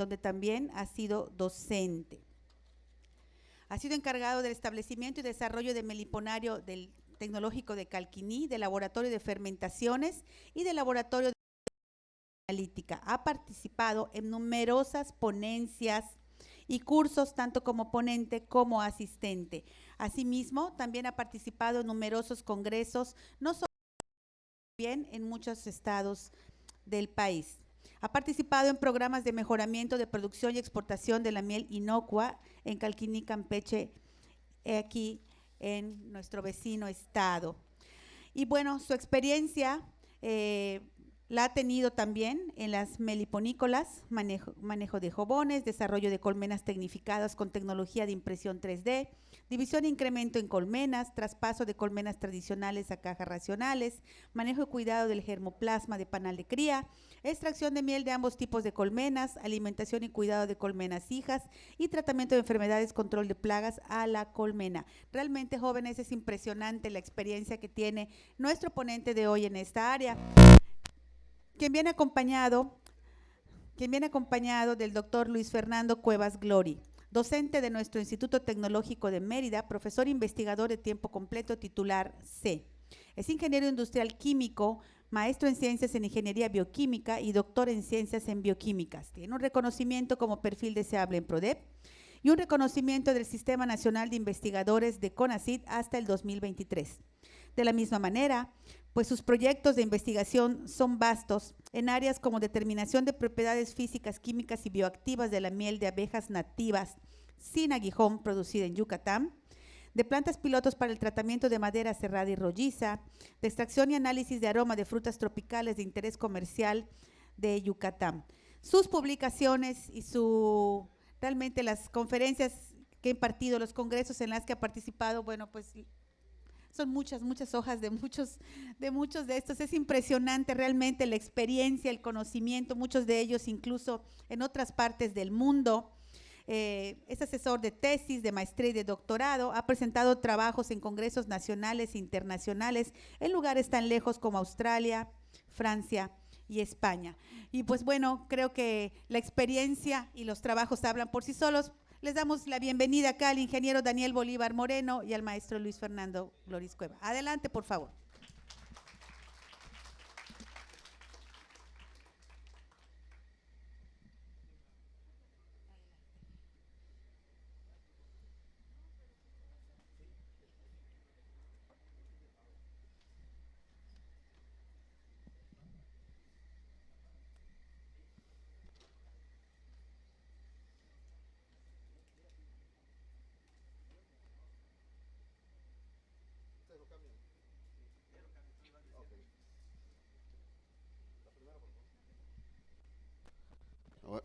donde también ha sido docente. Ha sido encargado del establecimiento y desarrollo de meliponario del Tecnológico de Calquiní, del Laboratorio de Fermentaciones y del Laboratorio de Analítica. Ha participado en numerosas ponencias y cursos, tanto como ponente como asistente. Asimismo, también ha participado en numerosos congresos, no solo bien en muchos estados del país. Ha participado en programas de mejoramiento de producción y exportación de la miel inocua en Calquiní, Campeche, aquí en nuestro vecino estado. Y bueno, su experiencia la ha tenido también en las meliponícolas, manejo de jobones, desarrollo de colmenas tecnificadas con tecnología de impresión 3D, división e incremento en colmenas, traspaso de colmenas tradicionales a cajas racionales, manejo y cuidado del germoplasma de panal de cría, extracción de miel de ambos tipos de colmenas, alimentación y cuidado de colmenas hijas y tratamiento de enfermedades, control de plagas a la colmena. Realmente, jóvenes, es impresionante la experiencia que tiene nuestro ponente de hoy en esta área, quien viene acompañado, del doctor Luis Fernando Cuevas Glori, docente de nuestro Instituto Tecnológico de Mérida, profesor investigador de tiempo completo titular C. Es ingeniero industrial químico, maestro en ciencias en ingeniería bioquímica y doctor en ciencias en bioquímicas. Tiene un reconocimiento como perfil deseable en PRODEP y un reconocimiento del Sistema Nacional de Investigadores de CONACYT hasta el 2023. De la misma manera, pues sus proyectos de investigación son vastos en áreas como determinación de propiedades físicas, químicas y bioactivas de la miel de abejas nativas sin aguijón producida en Yucatán, de plantas pilotos para el tratamiento de madera cerrada y rolliza, de extracción y análisis de aroma de frutas tropicales de interés comercial de Yucatán. Sus publicaciones y realmente las conferencias que ha impartido, los congresos en las que ha participado, bueno, pues son muchas hojas de muchos de estos. Es impresionante realmente la experiencia, el conocimiento, muchos de ellos incluso en otras partes del mundo. Es asesor de tesis, de maestría y de doctorado, ha presentado trabajos en congresos nacionales e internacionales en lugares tan lejos como Australia, Francia y España. Y pues bueno, creo que la experiencia y los trabajos hablan por sí solos. Les damos la bienvenida acá al ingeniero Daniel Bolívar Moreno y al maestro Luis Fernando Gloris Cueva. Adelante, por favor.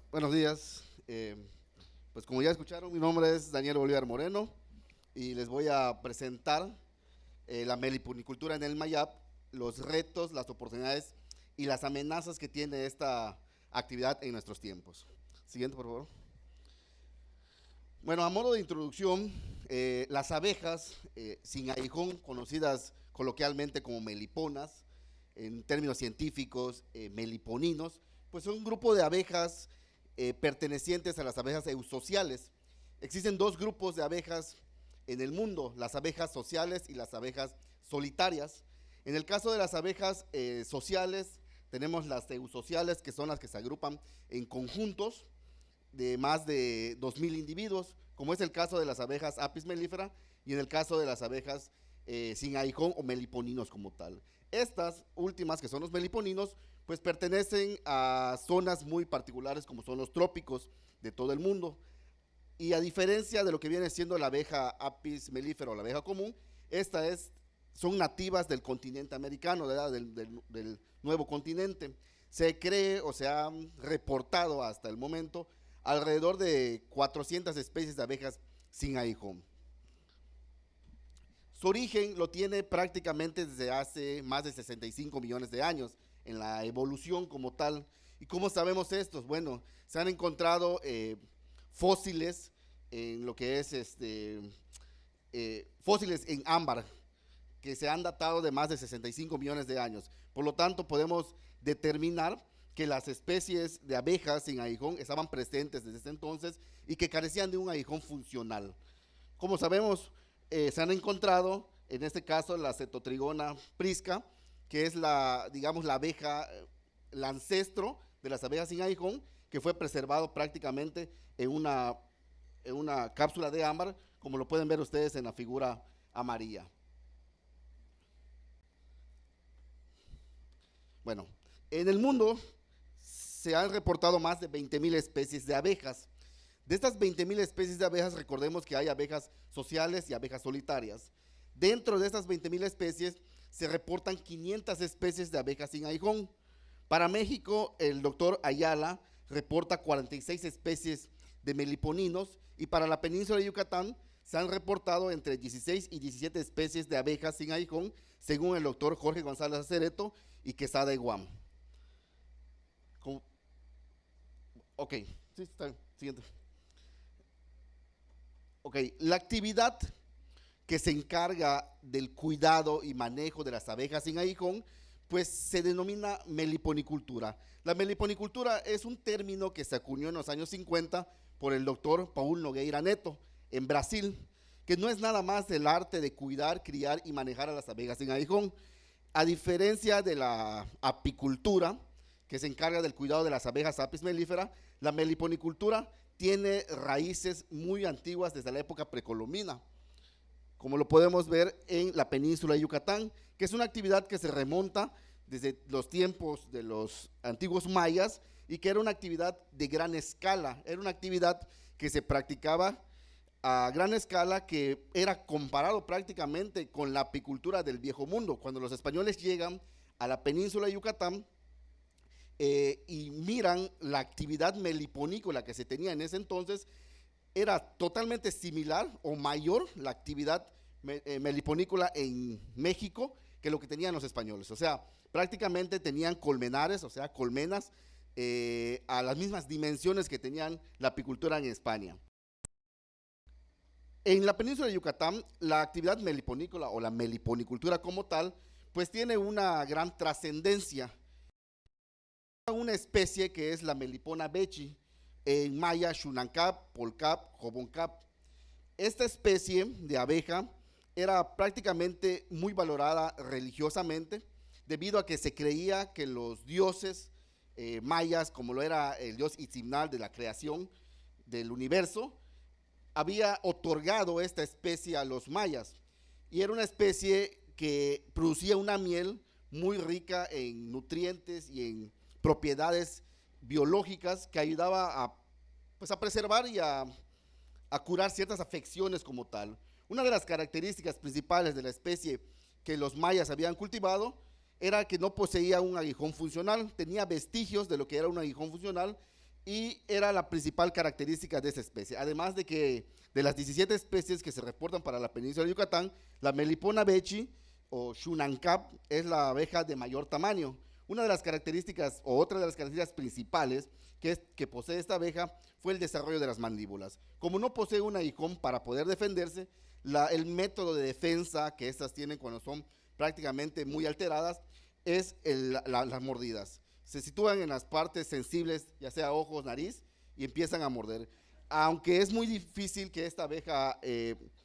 Buenos días. Pues como ya escucharon, mi nombre es Daniel Bolívar Moreno y les voy a presentar la meliponicultura en el Mayab, los retos, las oportunidades y las amenazas que tiene esta actividad en nuestros tiempos. Siguiente, por favor. Bueno, a modo de introducción, las abejas sin aguijón, conocidas coloquialmente como meliponas, en términos científicos, meliponinos, pues son un grupo de abejas pertenecientes a las abejas eusociales. Existen dos grupos de abejas en el mundo, las abejas sociales y las abejas solitarias. En el caso de las abejas sociales, tenemos las eusociales, que son las que se agrupan en conjuntos de más de 2,000 individuos, como es el caso de las abejas Apis mellifera y en el caso de las abejas sin aguijón o meliponinos como tal. Estas últimas, que son los meliponinos, pues pertenecen a zonas muy particulares como son los trópicos de todo el mundo. Y a diferencia de lo que viene siendo la abeja Apis mellifera o la abeja común, son nativas del continente americano, del nuevo continente. Se cree o se han reportado hasta el momento alrededor de 400 especies de abejas sin aguijón. Su origen lo tiene prácticamente desde hace más de 65 millones de años, en la evolución como tal. ¿Y cómo sabemos esto? Bueno, se han encontrado fósiles en lo que es fósiles en ámbar, que se han datado de más de 65 millones de años. Por lo tanto, podemos determinar que las especies de abejas sin aguijón estaban presentes desde ese entonces y que carecían de un aguijón funcional. Como sabemos, se han encontrado, en este caso, la Cetotrigona prisca, que es digamos, la abeja, el ancestro de las abejas sin aguijón, que fue preservado prácticamente en una cápsula de ámbar, como lo pueden ver ustedes en la figura amarilla. Bueno, en el mundo se han reportado más de 20,000 especies de abejas. De estas 20,000 especies de abejas, recordemos que hay abejas sociales y abejas solitarias. Dentro de estas 20,000 especies se reportan 500 especies de abejas sin aguijón. Para México, el doctor Ayala reporta 46 especies de meliponinos, y para la península de Yucatán se han reportado entre 16 y 17 especies de abejas sin aguijón, según el doctor Jorge González Acereto y Quesada Iguam. Ok, sí, está bien. Siguiente. Ok, la actividad que se encarga del cuidado y manejo de las abejas sin aguijón, pues se denomina meliponicultura. La meliponicultura es un término que se acuñó en los años 50 por el doctor Paul Nogueira Neto en Brasil, que no es nada más el arte de cuidar, criar y manejar a las abejas sin aguijón. A diferencia de la apicultura, que se encarga del cuidado de las abejas Apis mellifera, la meliponicultura tiene raíces muy antiguas desde la época precolombina, como lo podemos ver en la península de Yucatán, que es una actividad que se remonta desde los tiempos de los antiguos mayas y que era una actividad de gran escala, era una actividad que se practicaba a gran escala, que era comparado prácticamente con la apicultura del Viejo Mundo. Cuando los españoles llegan a la península de Yucatán y miran la actividad meliponícola que se tenía en ese entonces, era totalmente similar o mayor la actividad meliponícola en México que lo que tenían los españoles. O sea, prácticamente tenían colmenares, o sea, colmenas, a las mismas dimensiones que tenían la apicultura en España. En la península de Yucatán, la actividad meliponícola o la meliponicultura como tal, pues tiene una gran trascendencia. Una especie que es la Melipona bechi, en maya Xunancap, Polcap, Joboncap. Esta especie de abeja era prácticamente muy valorada religiosamente, debido a que se creía que los dioses mayas, como lo era el dios Itzimnal de la creación del universo, había otorgado esta especie a los mayas, y era una especie que producía una miel muy rica en nutrientes y en propiedades biológicas que ayudaba a preservar y a curar ciertas afecciones como tal. Una de las características principales de la especie que los mayas habían cultivado era que no poseía un aguijón funcional, tenía vestigios de lo que era un aguijón funcional, y era la principal característica de esta especie. Además de que de las 17 especies que se reportan para la península de Yucatán, la Melipona bechi o Xunancap es la abeja de mayor tamaño. Una de las características, o otra de las características principales que posee esta abeja, fue el desarrollo de las mandíbulas. Como no posee un aguijón para poder defenderse, el método de defensa que estas tienen cuando son prácticamente muy alteradas es las mordidas. Se sitúan en las partes sensibles, ya sea ojos, nariz, y empiezan a morder. Aunque es muy difícil que esta abeja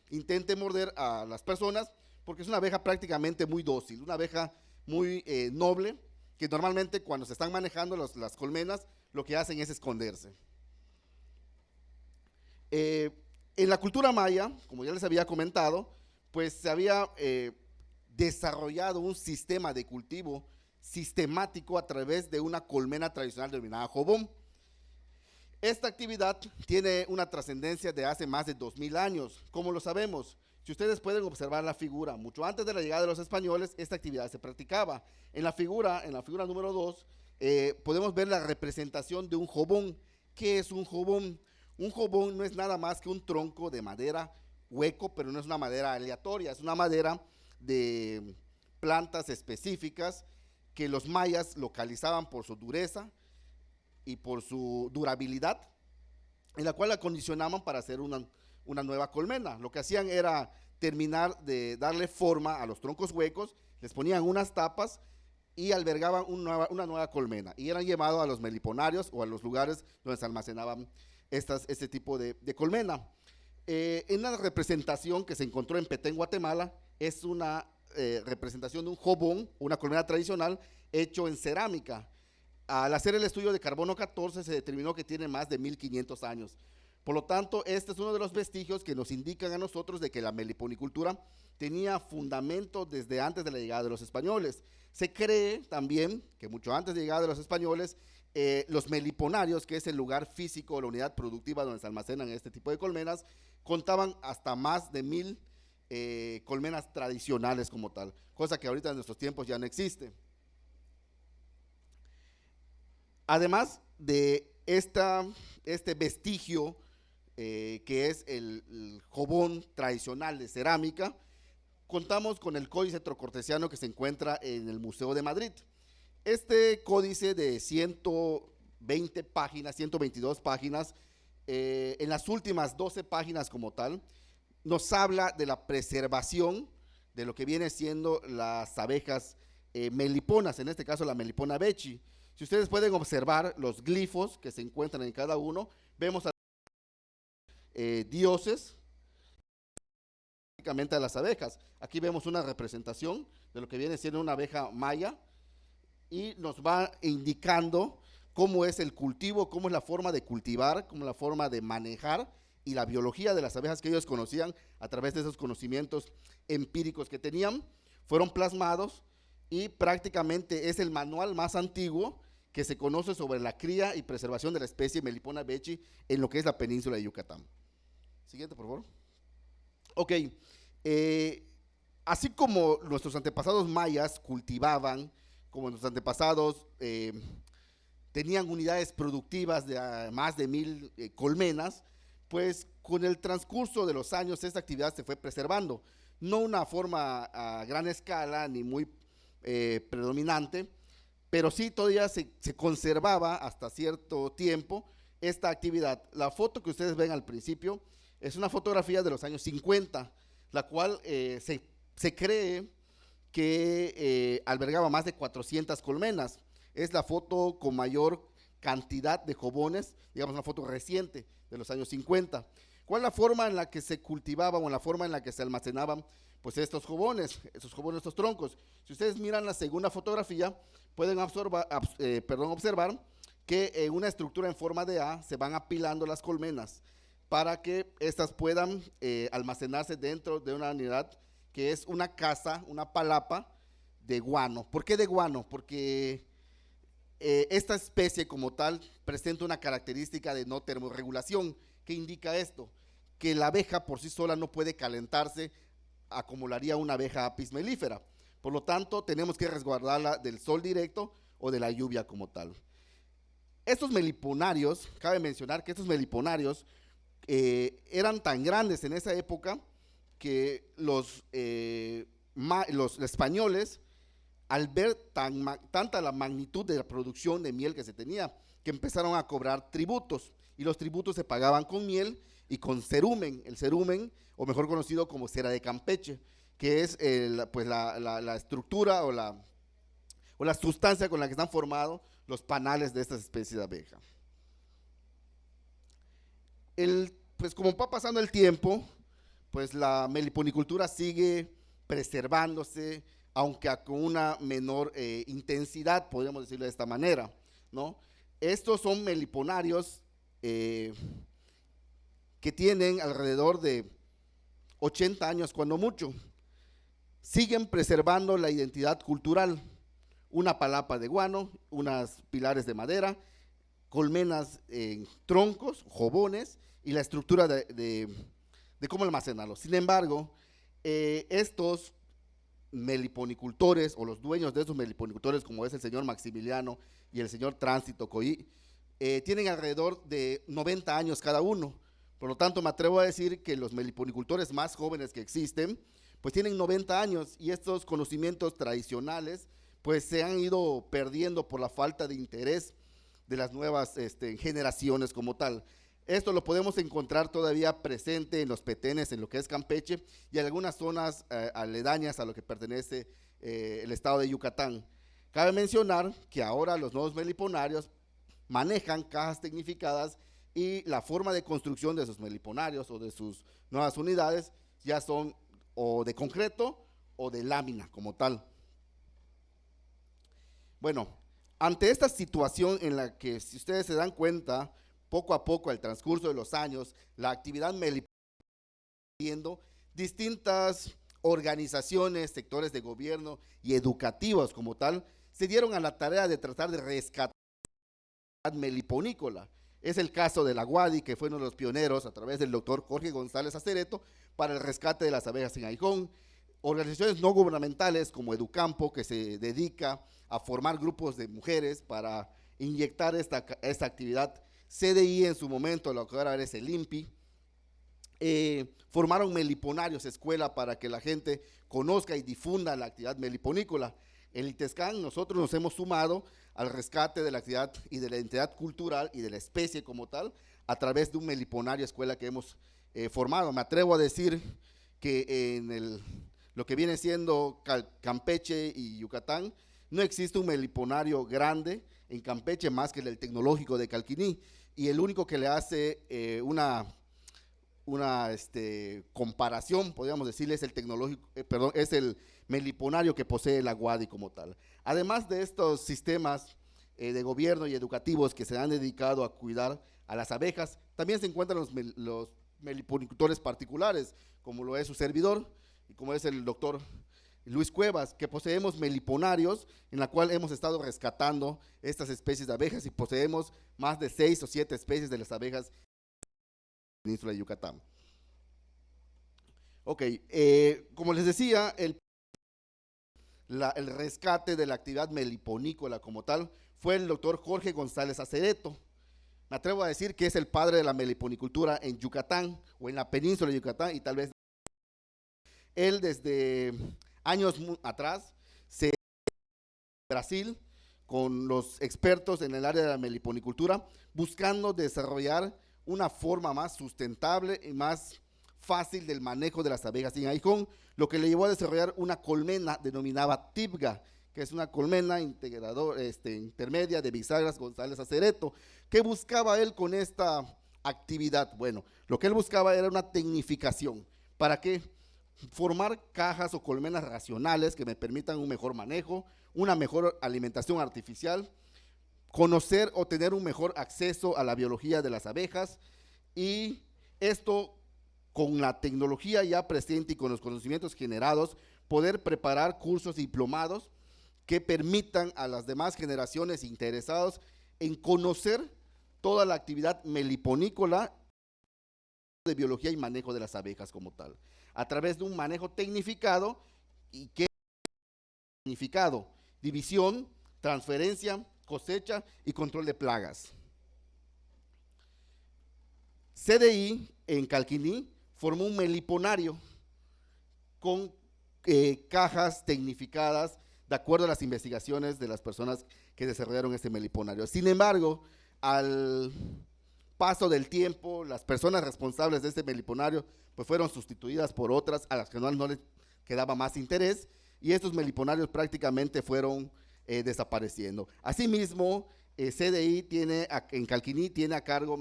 intente morder a las personas, porque es una abeja prácticamente muy dócil, una abeja muy noble, que normalmente cuando se están manejando las colmenas, lo que hacen es esconderse. En la cultura maya, como ya les había comentado, pues se había desarrollado un sistema de cultivo sistemático a través de una colmena tradicional denominada jobón. Esta actividad tiene una trascendencia de hace más de 2000 años. ¿Cómo lo sabemos? Si ustedes pueden observar la figura, mucho antes de la llegada de los españoles, esta actividad se practicaba. En la figura número 2, podemos ver la representación de un jobón. ¿Qué es un jobón? Un jobón no es nada más que un tronco de madera hueco, pero no es una madera aleatoria, es una madera de plantas específicas que los mayas localizaban por su dureza y por su durabilidad, en la cual la acondicionaban para hacer una nueva colmena. Lo que hacían era terminar de darle forma a los troncos huecos, les ponían unas tapas y albergaban una nueva colmena, y eran llevados a los meliponarios o a los lugares donde se almacenaban este tipo de colmena. En una representación que se encontró en Petén, Guatemala, es una representación de un jobón, una colmena tradicional, hecho en cerámica. Al hacer el estudio de carbono 14 se determinó que tiene más de 1500 años. Por lo tanto, este es uno de los vestigios que nos indican a nosotros de que la meliponicultura tenía fundamento desde antes de la llegada de los españoles. Se cree también que mucho antes de la llegada de los españoles, los meliponarios, que es el lugar físico o la unidad productiva donde se almacenan este tipo de colmenas, contaban hasta más de 1000 colmenas tradicionales como tal, cosa que ahorita en nuestros tiempos ya no existe. Además de este vestigio que es el jobón tradicional de cerámica, contamos con el Códice Trocortesiano que se encuentra en el Museo de Madrid. Este códice de 120 páginas, 122 páginas, en las últimas 12 páginas como tal, nos habla de la preservación de lo que viene siendo las abejas meliponas, en este caso la melipona vechi. Si ustedes pueden observar los glifos que se encuentran en cada uno, vemos a dioses, prácticamente a las abejas. Aquí vemos una representación de lo que viene siendo una abeja maya y nos va indicando cómo es el cultivo, cómo es la forma de cultivar, cómo es la forma de manejar y la biología de las abejas que ellos conocían a través de esos conocimientos empíricos que tenían, fueron plasmados y prácticamente es el manual más antiguo que se conoce sobre la cría y preservación de la especie Melipona vechi en lo que es la península de Yucatán. Siguiente, por favor. Ok, así como nuestros antepasados mayas cultivaban, como nuestros antepasados tenían unidades productivas de más de 1000 colmenas, pues con el transcurso de los años esta actividad se fue preservando, no una forma a gran escala ni muy predominante, pero sí todavía se conservaba hasta cierto tiempo esta actividad. La foto que ustedes ven al principio es una fotografía de los años 50, la cual se cree que albergaba más de 400 colmenas. Es la foto con mayor cantidad de jobones, digamos una foto reciente de los años 50. ¿Cuál es la forma en la que se cultivaban o la forma en la que se almacenaban pues estos jobones, estos troncos? Si ustedes miran la segunda fotografía, pueden observar que en una estructura en forma de A se van apilando las colmenas para que estas puedan almacenarse dentro de una unidad que es una casa, una palapa de guano. ¿Por qué de guano? Porque esta especie como tal presenta una característica de no termorregulación. ¿Qué indica esto? Que la abeja por sí sola no puede calentarse como lo haría una abeja apis mellifera. Por lo tanto, tenemos que resguardarla del sol directo o de la lluvia como tal. Estos meliponarios, cabe mencionar que estos meliponarios eran tan grandes en esa época que los españoles, al ver tanta la magnitud de la producción de miel que se tenía, que empezaron a cobrar tributos, y los tributos se pagaban con miel y con cerumen, el cerumen, o mejor conocido como cera de Campeche, que es pues la estructura o la sustancia con la que están formados los panales de estas especies de abeja. Pues como va pasando el tiempo, pues la meliponicultura sigue preservándose, aunque con una menor intensidad, podríamos decirlo de esta manera, ¿no? Estos son meliponarios que tienen alrededor de 80 años, cuando mucho. Siguen preservando la identidad cultural, una palapa de guano, unas pilares de madera, colmenas en troncos, jobones, y la estructura de cómo almacenarlos. Sin embargo, estos meliponicultores o los dueños de esos meliponicultores, como es el señor Maximiliano y el señor Tránsito Coí, tienen alrededor de 90 años cada uno. Por lo tanto, me atrevo a decir que los meliponicultores más jóvenes que existen, pues tienen 90 años, y estos conocimientos tradicionales pues se han ido perdiendo por la falta de interés de las nuevas generaciones como tal. Esto lo podemos encontrar todavía presente en los petenes, en lo que es Campeche, y en algunas zonas aledañas a lo que pertenece el estado de Yucatán. Cabe mencionar que ahora los nuevos meliponarios manejan cajas tecnificadas y la forma de construcción de sus meliponarios o de sus nuevas unidades ya son o de concreto o de lámina como tal. Bueno, ante esta situación en la que, si ustedes se dan cuenta, poco a poco, al transcurso de los años, la actividad meliponárica viendo distintas organizaciones, sectores de gobierno y educativos como tal, se dieron a la tarea de tratar de rescatar la meliponícola. Es el caso de la UADY, que fue uno de los pioneros a través del doctor Jorge González Acereto para el rescate de las abejas en Aijón. Organizaciones no gubernamentales como Educampo, que se dedica a formar grupos de mujeres para inyectar esta actividad. CDI en su momento, lo que ahora es el INPI, formaron meliponarios, escuela para que la gente conozca y difunda la actividad meliponícola. En ITESCAN nosotros nos hemos sumado al rescate de la actividad y de la identidad cultural y de la especie como tal a través de un meliponario escuela que hemos formado. Me atrevo a decir que en lo que viene siendo Campeche y Yucatán no existe un meliponario grande en Campeche más que el Tecnológico de Calquiní, y el único que le hace una comparación, podríamos decirle, es el tecnológico, es el meliponario que posee la UADY como tal. Además de estos sistemas de gobierno y educativos que se han dedicado a cuidar a las abejas, también se encuentran los meliponicultores particulares, como lo es su servidor y como es el doctor Luis Cuevas, que poseemos meliponarios en la cual hemos estado rescatando estas especies de abejas y poseemos más de 6 o 7 especies de las abejas en la península de Yucatán. Ok, como les decía, el rescate de la actividad meliponícola como tal fue el doctor Jorge González Acereto. Me atrevo a decir que es el padre de la meliponicultura en Yucatán o en la península de Yucatán, y tal vez él desde años atrás se en Brasil con los expertos en el área de la meliponicultura buscando desarrollar una forma más sustentable y más fácil del manejo de las abejas en Aijón, lo que le llevó a desarrollar una colmena denominada Tibga, que es una colmena intermedia de bisagras González Acereto. ¿Qué buscaba él con esta actividad? Bueno, lo que él buscaba era una tecnificación. ¿Para qué? Formar cajas o colmenas racionales que me permitan un mejor manejo, una mejor alimentación artificial, conocer o tener un mejor acceso a la biología de las abejas, y esto con la tecnología ya presente y con los conocimientos generados, poder preparar cursos diplomados que permitan a las demás generaciones interesados en conocer toda la actividad meliponícola de biología y manejo de las abejas como tal, a través de un manejo tecnificado. ¿Y qué significado? División, transferencia, cosecha y control de plagas. CDI en Calquiní formó un meliponario con cajas tecnificadas de acuerdo a las investigaciones de las personas que desarrollaron este meliponario. Sin embargo, al paso del tiempo, las personas responsables de este meliponario pues fueron sustituidas por otras a las que no les quedaba más interés, y estos meliponarios prácticamente fueron desapareciendo. Asimismo, CDI tiene en Calquiní tiene a cargo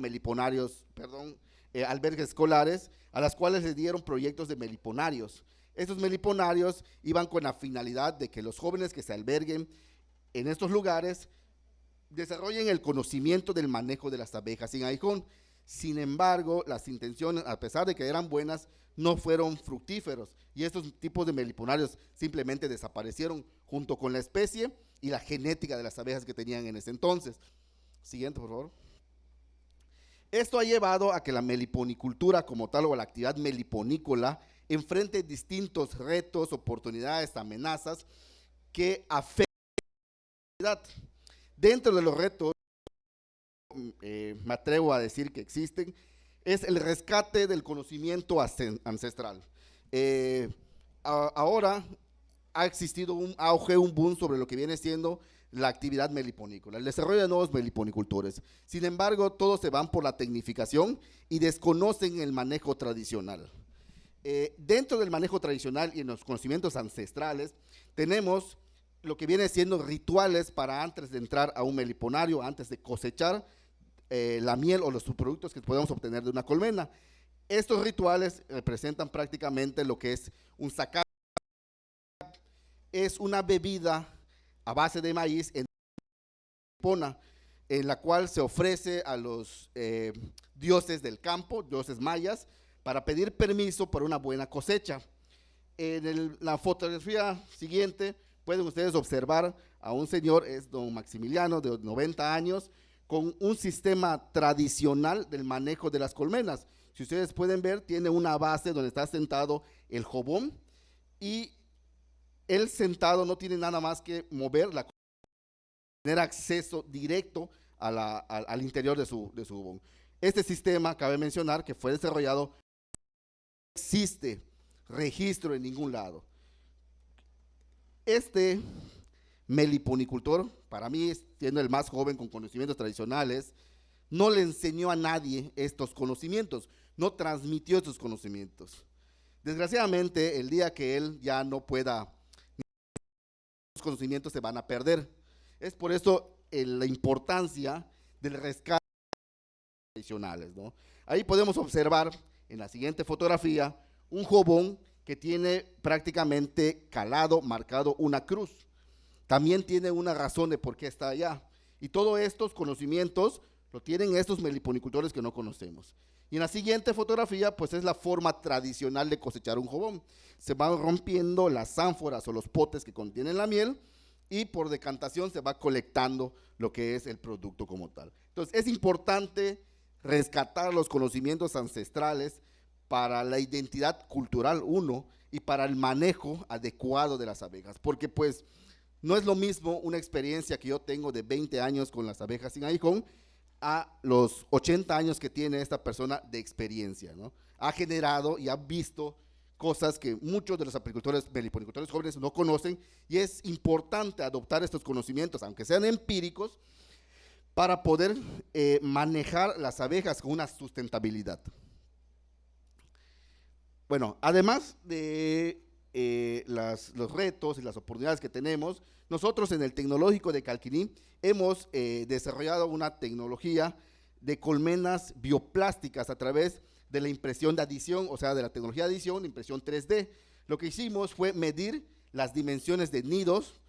albergues escolares a las cuales les dieron proyectos de meliponarios. Estos meliponarios iban con la finalidad de que los jóvenes que se alberguen en estos lugares desarrollen el conocimiento del manejo de las abejas en Aijón. Sin embargo, las intenciones, a pesar de que eran buenas, no fueron fructíferos, y estos tipos de meliponarios simplemente desaparecieron junto con la especie y la genética de las abejas que tenían en ese entonces. Siguiente, por favor. Esto ha llevado a que la meliponicultura como tal, o la actividad meliponícola, enfrente distintos retos, oportunidades, amenazas que afectan a la actividad. Dentro de los retos, me atrevo a decir que existen, es el rescate del conocimiento ancestral. Ahora ha existido un auge, un boom sobre lo que viene siendo la actividad meliponícola, el desarrollo de nuevos meliponicultores. Sin embargo, todos se van por la tecnificación y desconocen el manejo tradicional. Dentro del manejo tradicional y en los conocimientos ancestrales, tenemos lo que viene siendo rituales para antes de entrar a un meliponario, antes de cosechar la miel o los subproductos que podemos obtener de una colmena. Estos rituales representan prácticamente lo que es un zacate. Es una bebida a base de maíz en la cual se ofrece a los dioses del campo, dioses mayas, para pedir permiso por una buena cosecha. En la fotografía siguiente pueden ustedes observar a un señor, es don Maximiliano, de 90 años, con un sistema tradicional del manejo de las colmenas. Si ustedes pueden ver, tiene una base donde está sentado el jobón, y él sentado no tiene nada más que mover la colmena, tener acceso directo al interior de su jobón. Este sistema, cabe mencionar, que fue desarrollado, no existe registro en ningún lado. Este meliponicultor, para mí, siendo el más joven con conocimientos tradicionales, no le enseñó a nadie estos conocimientos, no transmitió estos conocimientos. Desgraciadamente, el día que él ya no pueda, los conocimientos se van a perder. Es por eso la importancia del rescate tradicionales, ¿no? Ahí podemos observar en la siguiente fotografía un jobón que tiene prácticamente calado, marcado una cruz. También tiene una razón de por qué está allá. Y todos estos conocimientos lo tienen estos meliponicultores que no conocemos. Y en la siguiente fotografía, pues es la forma tradicional de cosechar un jobón. Se van rompiendo las ánforas o los potes que contienen la miel, y por decantación se va colectando lo que es el producto como tal. Entonces, es importante rescatar los conocimientos ancestrales para la identidad cultural, uno, y para el manejo adecuado de las abejas, porque pues no es lo mismo una experiencia que yo tengo de 20 años con las abejas sin aguijón a los 80 años que tiene esta persona de experiencia, ¿no? Ha generado y ha visto cosas que muchos de los apicultores, meliponicultores jóvenes no conocen, y es importante adoptar estos conocimientos, aunque sean empíricos, para poder manejar las abejas con una sustentabilidad. Bueno, además de los retos y las oportunidades que tenemos, nosotros en el Tecnológico de Calquiní hemos desarrollado una tecnología de colmenas bioplásticas a través de la impresión de adición, o sea, de la tecnología de adición, impresión 3D. Lo que hicimos fue medir las dimensiones de nidos,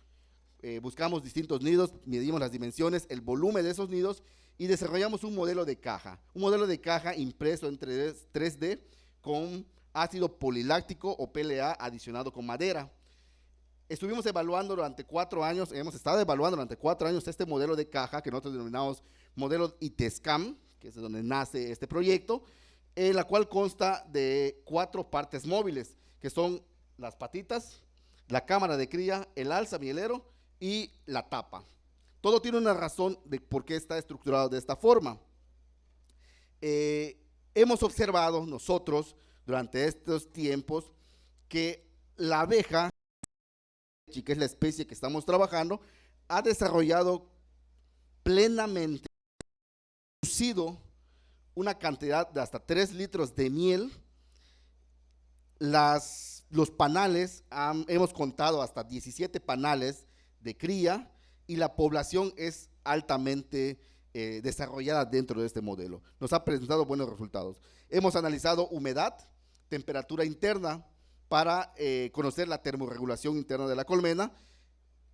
buscamos distintos nidos, medimos las dimensiones, el volumen de esos nidos, y desarrollamos un modelo de caja impreso en 3D con ácido poliláctico o PLA adicionado con madera. Estuvimos evaluando durante 4 años, hemos estado evaluando durante 4 años este modelo de caja que nosotros denominamos modelo ITESCAM, que es de donde nace este proyecto, en la cual consta de 4 partes móviles, que son las patitas, la cámara de cría, el alza mielero y la tapa. Todo tiene una razón de por qué está estructurado de esta forma. Hemos observado nosotros durante estos tiempos que la abeja, que es la especie que estamos trabajando, ha desarrollado plenamente, producido una cantidad de hasta 3 litros de miel. Los panales, hemos contado hasta 17 panales de cría, y la población es altamente desarrollada dentro de este modelo. Nos ha presentado buenos resultados. Hemos analizado humedad, temperatura interna para conocer la termorregulación interna de la colmena,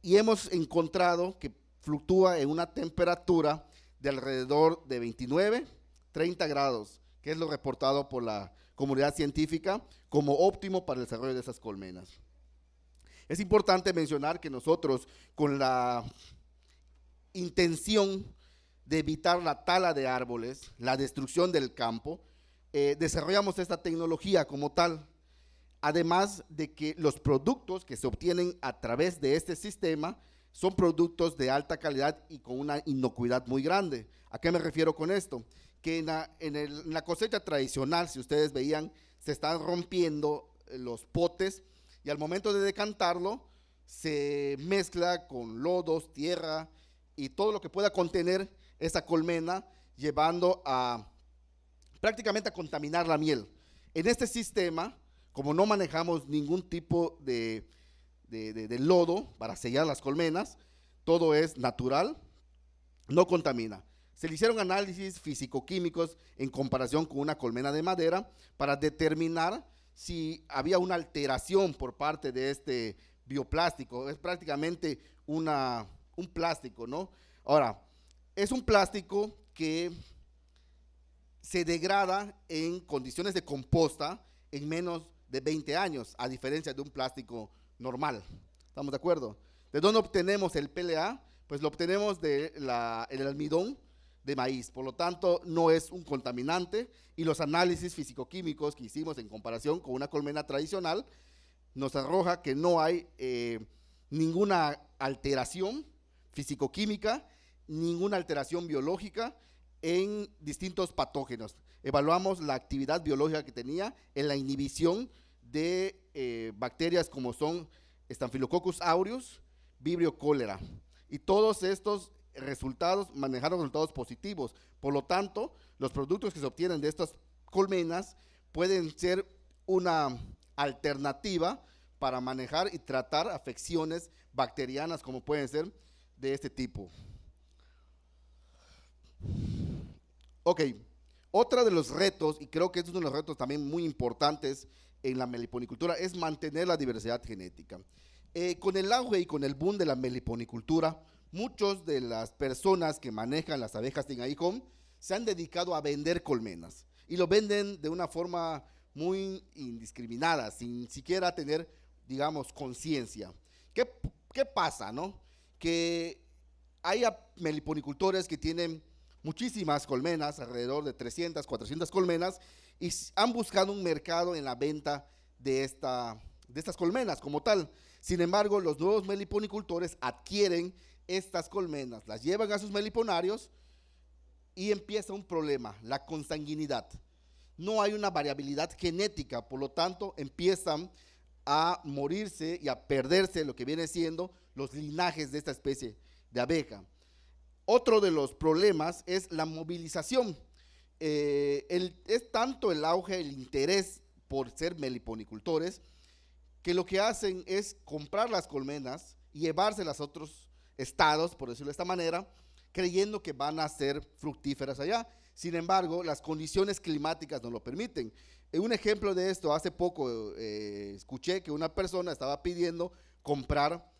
y hemos encontrado que fluctúa en una temperatura de alrededor de 29, 30 grados, que es lo reportado por la comunidad científica como óptimo para el desarrollo de esas colmenas. Es importante mencionar que nosotros, con la intención de evitar la tala de árboles, la destrucción del campo, desarrollamos esta tecnología como tal, además de que los productos que se obtienen a través de este sistema son productos de alta calidad y con una inocuidad muy grande. ¿A qué me refiero con esto? Que en la cosecha tradicional, si ustedes veían, se están rompiendo los potes, y al momento de decantarlo se mezcla con lodos, tierra y todo lo que pueda contener esa colmena, llevando prácticamente a contaminar la miel. En este sistema, como no manejamos ningún tipo de del lodo para sellar las colmenas. Todo es natural, no contamina. Se le hicieron análisis físico-químicos en comparación con una colmena de madera para determinar si había una alteración por parte de este bioplástico. Es prácticamente un plástico, ¿no? Ahora, es un plástico que se degrada en condiciones de composta en menos de 20 años, a diferencia de un plástico normal. ¿Estamos de acuerdo? ¿De dónde obtenemos el PLA? Pues lo obtenemos del almidón de maíz, por lo tanto no es un contaminante, y los análisis físico-químicos que hicimos en comparación con una colmena tradicional nos arroja que no hay ninguna alteración físico-química, ninguna alteración biológica en distintos patógenos. Evaluamos la actividad biológica que tenía en la inhibición de bacterias como son Staphylococcus aureus, Vibrio cólera, y todos estos resultados manejaron resultados positivos. Por lo tanto, los productos que se obtienen de estas colmenas pueden ser una alternativa para manejar y tratar afecciones bacterianas como pueden ser de este tipo. Ok, otra de los retos, y creo que es uno de los retos también muy importantes en la meliponicultura, es mantener la diversidad genética. Con el auge y con el boom de la meliponicultura, muchas de las personas que manejan las abejas de aguijón se han dedicado a vender colmenas, y lo venden de una forma muy indiscriminada, sin siquiera tener, digamos, conciencia. ¿Qué pasa, no? Que hay meliponicultores que tienen muchísimas colmenas, alrededor de 300, 400 colmenas, y han buscado un mercado en la venta de estas colmenas como tal. Sin embargo, los nuevos meliponicultores adquieren estas colmenas, las llevan a sus meliponarios y empieza un problema, la consanguinidad. No hay una variabilidad genética, por lo tanto empiezan a morirse y a perderse lo que viene siendo los linajes de esta especie de abeja. Otro de los problemas es la movilización. Es tanto el auge, el interés por ser meliponicultores, que lo que hacen es comprar las colmenas y llevárselas a otros estados, por decirlo de esta manera, creyendo que van a ser fructíferas allá. Sin embargo, las condiciones climáticas no lo permiten. Un ejemplo de esto, hace poco escuché que una persona estaba pidiendo comprar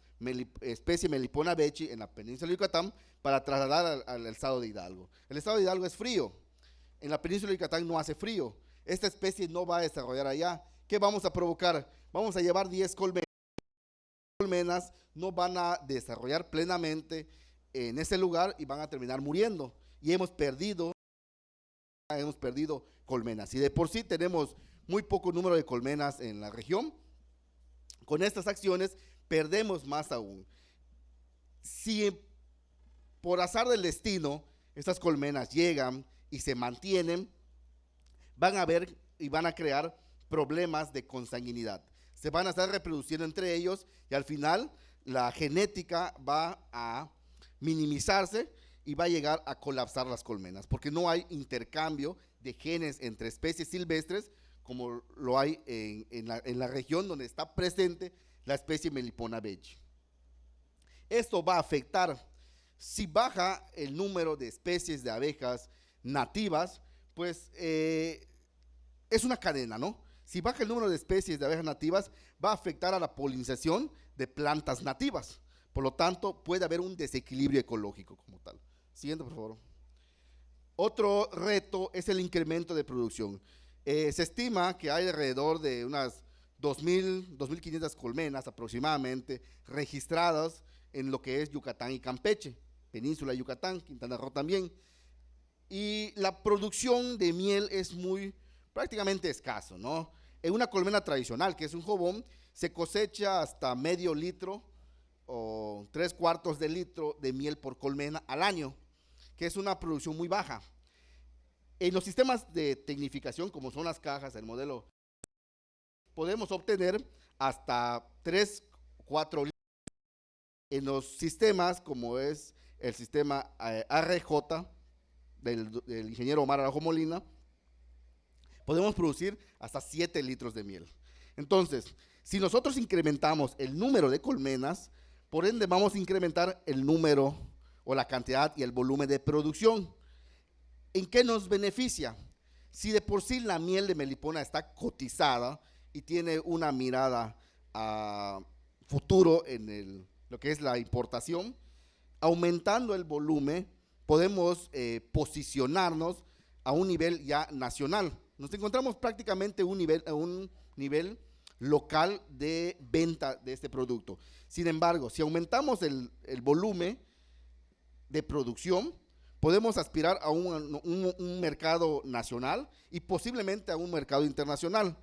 especie Melipona vechi en la península de Yucatán para trasladar al estado de Hidalgo. El estado de Hidalgo es frío, en la península de Yucatán no hace frío, esta especie no va a desarrollar allá. ¿Qué vamos a provocar? Vamos a llevar 10 colmenas, no van a desarrollar plenamente en ese lugar y van a terminar muriendo, y hemos perdido colmenas, y de por sí tenemos muy poco número de colmenas en la región. Con estas acciones perdemos más aún. Si por azar del destino estas colmenas llegan y se mantienen, van a ver y van a crear problemas de consanguinidad. Se van a estar reproduciendo entre ellos y al final la genética va a minimizarse y va a llegar a colapsar las colmenas, porque no hay intercambio de genes entre especies silvestres como lo hay en la región donde está presente la especie Melipona vechi. Esto va a afectar, si baja el número de especies de abejas nativas, pues es una cadena, ¿no? Si baja el número de especies de abejas nativas, va a afectar a la polinización de plantas nativas. Por lo tanto, puede haber un desequilibrio ecológico como tal. Siguiente, por favor. Otro reto es el incremento de producción. Se estima que hay alrededor de unas 2.000, 2.500 colmenas aproximadamente registradas en lo que es Yucatán y Campeche, península de Yucatán, Quintana Roo también. Y la producción de miel es prácticamente escaso, ¿no? En una colmena tradicional, que es un jobón, se cosecha hasta medio litro o 3/4 de litro de miel por colmena al año, que es una producción muy baja. En los sistemas de tecnificación, como son las cajas, el modelo, podemos obtener hasta 3-4 litros. En los sistemas, como es el sistema ARJ del ingeniero Omar Araujo Molina, podemos producir hasta 7 litros de miel. Entonces, si nosotros incrementamos el número de colmenas, por ende vamos a incrementar el número o la cantidad y el volumen de producción. ¿En qué nos beneficia? Si de por sí la miel de melipona está cotizada y tiene una mirada a futuro en lo que es la importación, aumentando el volumen podemos posicionarnos a un nivel ya nacional. Nos encontramos prácticamente a un nivel local de venta de este producto. Sin embargo, si aumentamos el volumen de producción, podemos aspirar a un mercado nacional y posiblemente a un mercado internacional.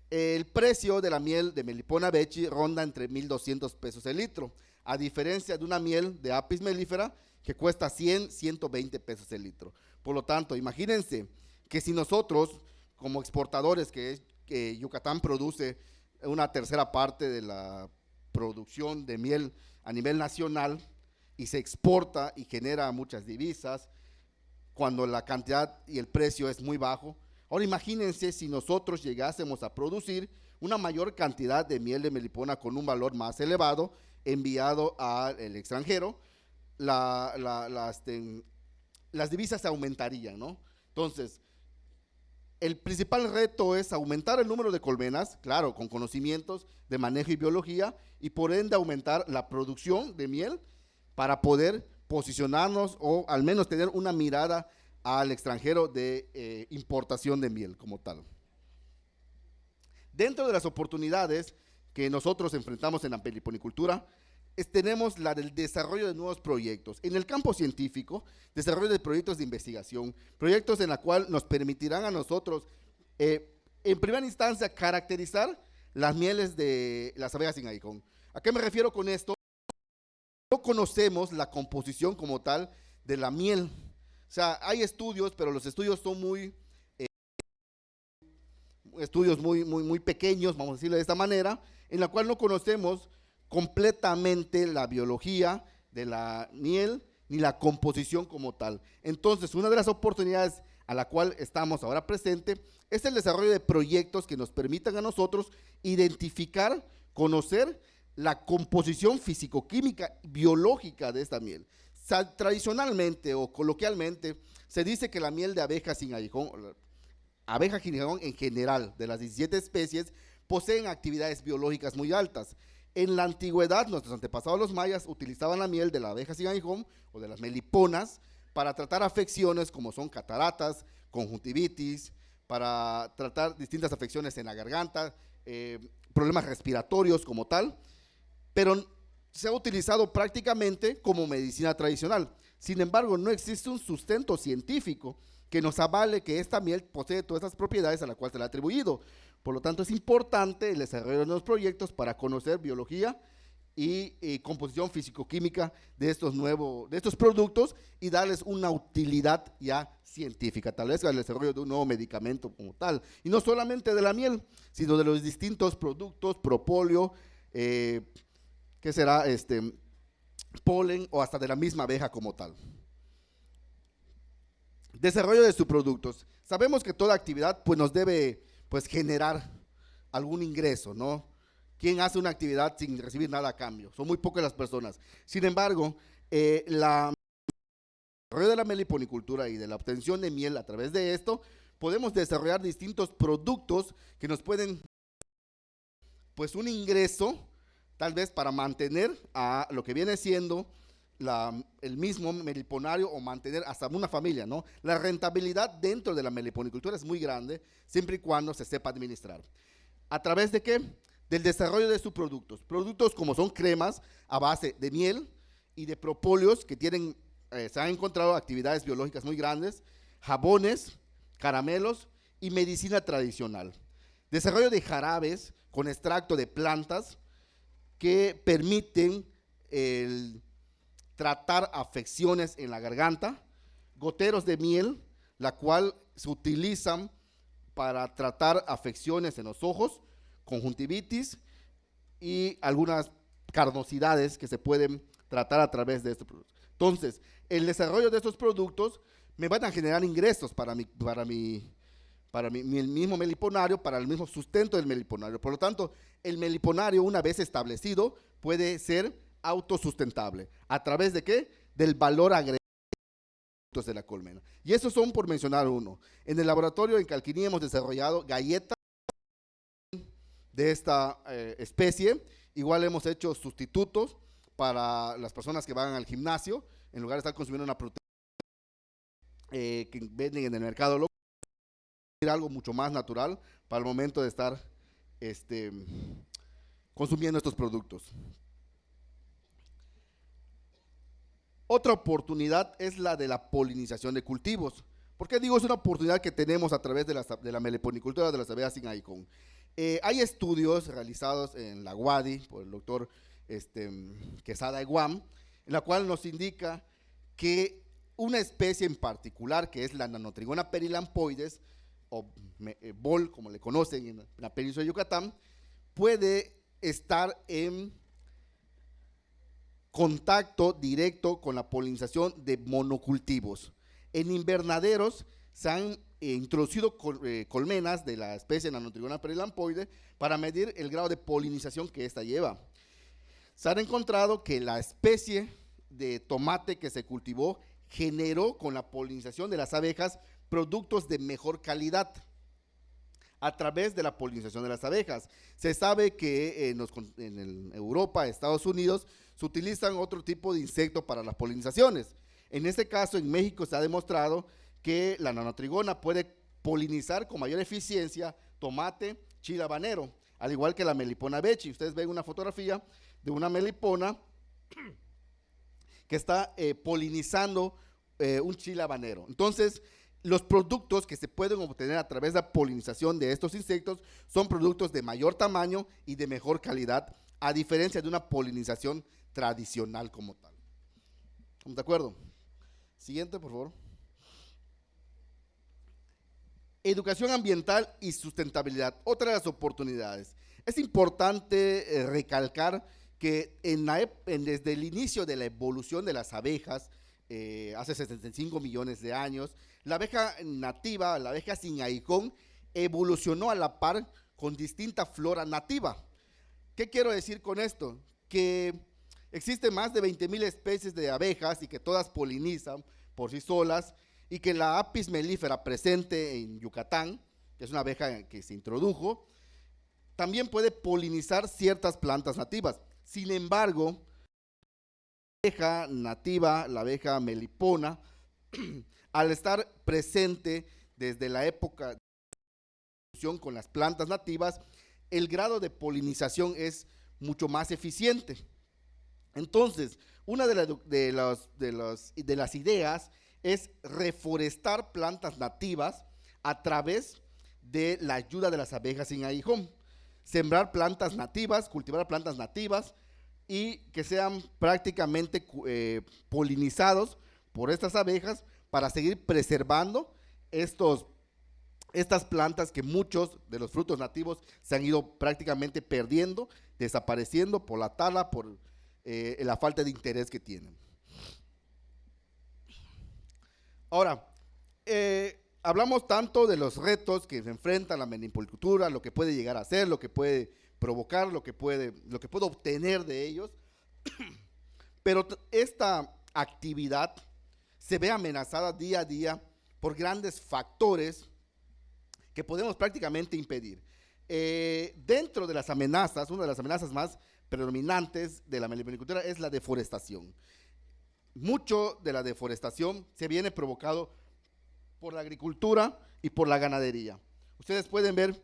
El precio de la miel de Melipona Bechi ronda entre 1,200 pesos el litro, a diferencia de una miel de Apis mellifera que cuesta 100, 120 pesos el litro. Por lo tanto, imagínense que si nosotros, como exportadores, que Yucatán produce una tercera parte de la producción de miel a nivel nacional y se exporta y genera muchas divisas, cuando la cantidad y el precio es muy bajo. Ahora imagínense si nosotros llegásemos a producir una mayor cantidad de miel de melipona con un valor más elevado enviado al extranjero, las divisas aumentarían, ¿no? Entonces, el principal reto es aumentar el número de colmenas, claro, con conocimientos de manejo y biología, y por ende aumentar la producción de miel para poder posicionarnos o al menos tener una mirada al extranjero de importación de miel como tal. Dentro de las oportunidades que nosotros enfrentamos en la meliponicultura, tenemos la del desarrollo de nuevos proyectos. En el campo científico, desarrollo de proyectos de investigación, proyectos en la cual nos permitirán a nosotros, en primera instancia, caracterizar las mieles de las abejas sin aguijón. ¿A qué me refiero con esto? No conocemos la composición como tal de la miel. O sea, hay estudios, pero los estudios son muy pequeños, vamos a decirlo de esta manera, en la cual no conocemos completamente la biología de la miel ni la composición como tal. Entonces, una de las oportunidades a la cual estamos ahora presente es el desarrollo de proyectos que nos permitan a nosotros identificar, conocer la composición físico-química biológica de esta miel. Tradicionalmente o coloquialmente se dice que la miel de abeja sin aguijón, abeja sin aguijón en general, de las 17 especies, poseen actividades biológicas muy altas. En la antigüedad, nuestros antepasados los mayas utilizaban la miel de la abeja sin aguijón o de las meliponas para tratar afecciones como son cataratas, conjuntivitis, para tratar distintas afecciones en la garganta, problemas respiratorios como tal, pero se ha utilizado prácticamente como medicina tradicional. Sin embargo, no existe un sustento científico que nos avale que esta miel posee todas esas propiedades a las cuales se le ha atribuido. Por lo tanto, es importante el desarrollo de nuevos proyectos para conocer biología y composición físico-química de estos productos y darles una utilidad ya científica, tal vez al desarrollo de un nuevo medicamento como tal. Y no solamente de la miel, sino de los distintos productos, propóleo, ¿qué será? Polen o hasta de la misma abeja como tal. Desarrollo de sus productos. Sabemos que toda actividad pues nos debe pues generar algún ingreso, ¿no? ¿Quién hace una actividad sin recibir nada a cambio? Son muy pocas las personas. Sin embargo, el desarrollo de la meliponicultura y de la obtención de miel a través de esto, podemos desarrollar distintos productos que nos pueden pues un ingreso tal vez para mantener a lo que viene siendo el mismo meliponario o mantener hasta una familia, ¿no? La rentabilidad dentro de la meliponicultura es muy grande, siempre y cuando se sepa administrar. ¿A través de qué? Del desarrollo de sus productos. Productos como son cremas a base de miel y de propóleos que tienen, se han encontrado actividades biológicas muy grandes, jabones, caramelos y medicina tradicional. Desarrollo de jarabes con extracto de plantas que permiten tratar afecciones en la garganta, goteros de miel, la cual se utilizan para tratar afecciones en los ojos, conjuntivitis y algunas carnosidades que se pueden tratar a través de estos productos. Entonces, el desarrollo de estos productos me van a generar ingresos para mi para el mismo meliponario, para el mismo sustento del meliponario. Por lo tanto, el meliponario, una vez establecido, puede ser autosustentable. ¿A través de qué? Del valor agregado de la colmena. Y esos son, por mencionar uno. En el laboratorio en Calquiní hemos desarrollado galletas de esta especie. Igual hemos hecho sustitutos para las personas que van al gimnasio, en lugar de estar consumiendo una proteína que venden en el mercado local, algo mucho más natural para el momento de estar consumiendo estos productos. Otra oportunidad es la de la polinización de cultivos. ¿Por qué digo es una oportunidad que tenemos a través de la meliponicultura de las abejas sin aguijón? Hay estudios realizados en la UADY por el doctor Quesada Eguam, en la cual nos indica que una especie en particular, que es la Nanotrigona perilampoides, o BOL, como le conocen en la península de Yucatán, puede estar en contacto directo con la polinización de monocultivos. En invernaderos se han introducido colmenas de la especie Nanotrigona perilampoide para medir el grado de polinización que ésta lleva. Se han encontrado que la especie de tomate que se cultivó generó con la polinización de las abejas productos de mejor calidad a través de la polinización de las abejas. Se sabe que en Europa, Estados Unidos, se utilizan otro tipo de insectos para las polinizaciones. En este caso, en México se ha demostrado que la nanotrigona puede polinizar con mayor eficiencia tomate, chile habanero, al igual que la melipona bechi. Ustedes ven una fotografía de una melipona que está polinizando un chile habanero. Entonces, los productos que se pueden obtener a través de la polinización de estos insectos son productos de mayor tamaño y de mejor calidad, a diferencia de una polinización tradicional como tal. ¿Estamos de acuerdo? Siguiente, por favor. Educación ambiental y sustentabilidad, otra de las oportunidades. Es importante recalcar que desde el inicio de la evolución de las abejas, hace 65 millones de años, la abeja nativa, la abeja sin aguijón, evolucionó a la par con distinta flora nativa. ¿Qué quiero decir con esto? Que existen más de 20,000 especies de abejas y que todas polinizan por sí solas, y que la Apis mellifera presente en Yucatán, que es una abeja que se introdujo, también puede polinizar ciertas plantas nativas. Sin embargo, la abeja nativa, la abeja melipona, al estar presente desde la época de con las plantas nativas, el grado de polinización es mucho más eficiente. Entonces, una de las ideas es reforestar plantas nativas a través de la ayuda de las abejas sin aguijón. Sembrar plantas nativas, cultivar plantas nativas y que sean prácticamente polinizados por estas abejas para seguir preservando estas plantas que muchos de los frutos nativos se han ido prácticamente perdiendo, desapareciendo por la tala, por la falta de interés que tienen. Ahora, hablamos tanto de los retos que se enfrenta la meliponicultura, lo que puede llegar a ser, lo que puede provocar, lo que puede obtener de ellos, pero esta actividad se ve amenazada día a día por grandes factores que podemos prácticamente impedir. Dentro de las amenazas, una de las amenazas más predominantes de la meliponicultura es la deforestación. Mucho de la deforestación se viene provocado por la agricultura y por la ganadería. Ustedes pueden ver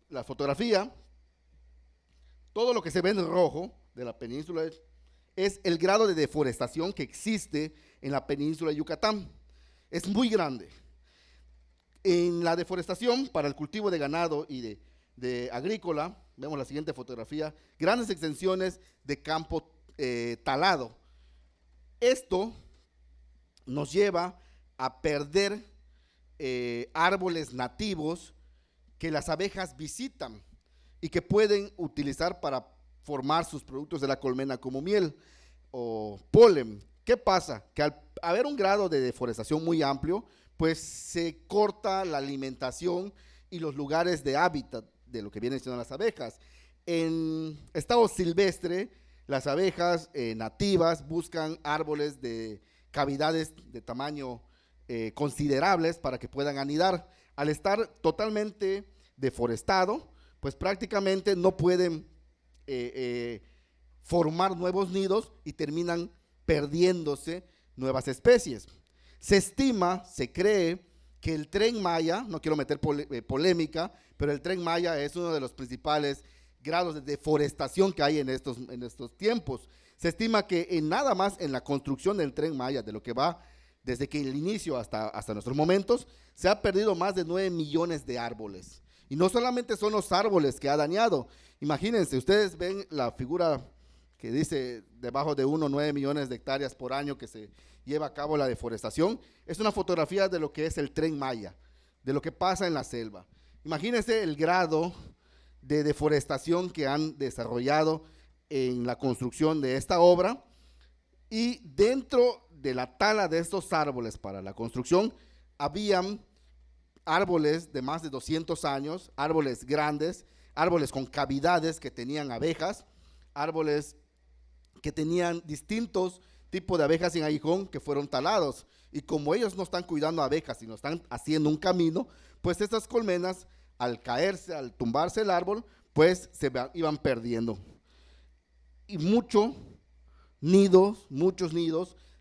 la fotografía, todo lo que se ve en rojo de la península es el grado de deforestación que existe en la península de Yucatán. Es muy grande. En la deforestación para el cultivo de ganado y de agrícola, vemos la siguiente fotografía, grandes extensiones de campo talado. Esto nos lleva a perder árboles nativos que las abejas visitan y que pueden utilizar para formar sus productos de la colmena como miel o polen. ¿Qué pasa? Que al haber un grado de deforestación muy amplio, pues se corta la alimentación y los lugares de hábitat de lo que vienen siendo las abejas. En estado silvestre, las abejas nativas buscan árboles de cavidades de tamaño considerables para que puedan anidar. Al estar totalmente deforestado, pues prácticamente no pueden formar nuevos nidos y terminan perdiéndose nuevas especies. Se estima, se cree que el Tren Maya, no quiero meter polémica, pero el Tren Maya es uno de los principales grados de deforestación que hay en estos tiempos. Se estima que en nada más en la construcción del Tren Maya, de lo que va desde que el inicio hasta nuestros momentos, se ha perdido más de 9 millones de árboles. Y no solamente son los árboles que ha dañado. Imagínense, ustedes ven la figura que dice debajo de 9 millones de hectáreas por año que se lleva a cabo la deforestación. Es una fotografía de lo que es el Tren Maya, de lo que pasa en la selva. Imagínense el grado de deforestación que han desarrollado en la construcción de esta obra, y dentro de la tala de estos árboles para la construcción habían árboles de más de 200 años, árboles grandes, árboles con cavidades que tenían abejas, árboles que tenían distintos tipos de abejas en aguijón que fueron talados, y como ellos no están cuidando abejas, sino están haciendo un camino, pues estas colmenas al caerse, al tumbarse el árbol, pues se iban perdiendo. Y muchos nidos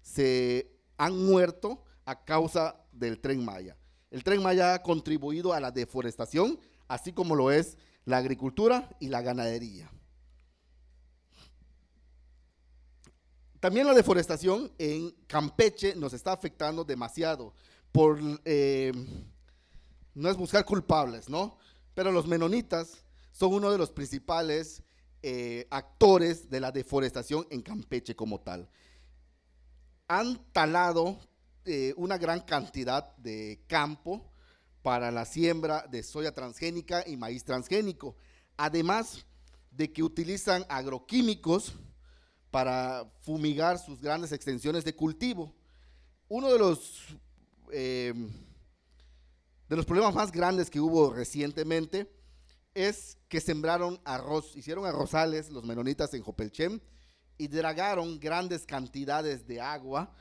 se han muerto a causa del Tren Maya. El Tren Maya ha contribuido a la deforestación, así como lo es la agricultura y la ganadería. También la deforestación en Campeche nos está afectando demasiado por, no es buscar culpables, ¿no? Pero los menonitas son uno de los principales actores de la deforestación en Campeche como tal. Han talado una gran cantidad de campo para la siembra de soya transgénica y maíz transgénico, además de que utilizan agroquímicos para fumigar sus grandes extensiones de cultivo. Uno de los problemas más grandes que hubo recientemente es que sembraron arroz, hicieron arrozales los menonitas en Jopelchen y dragaron grandes cantidades de agua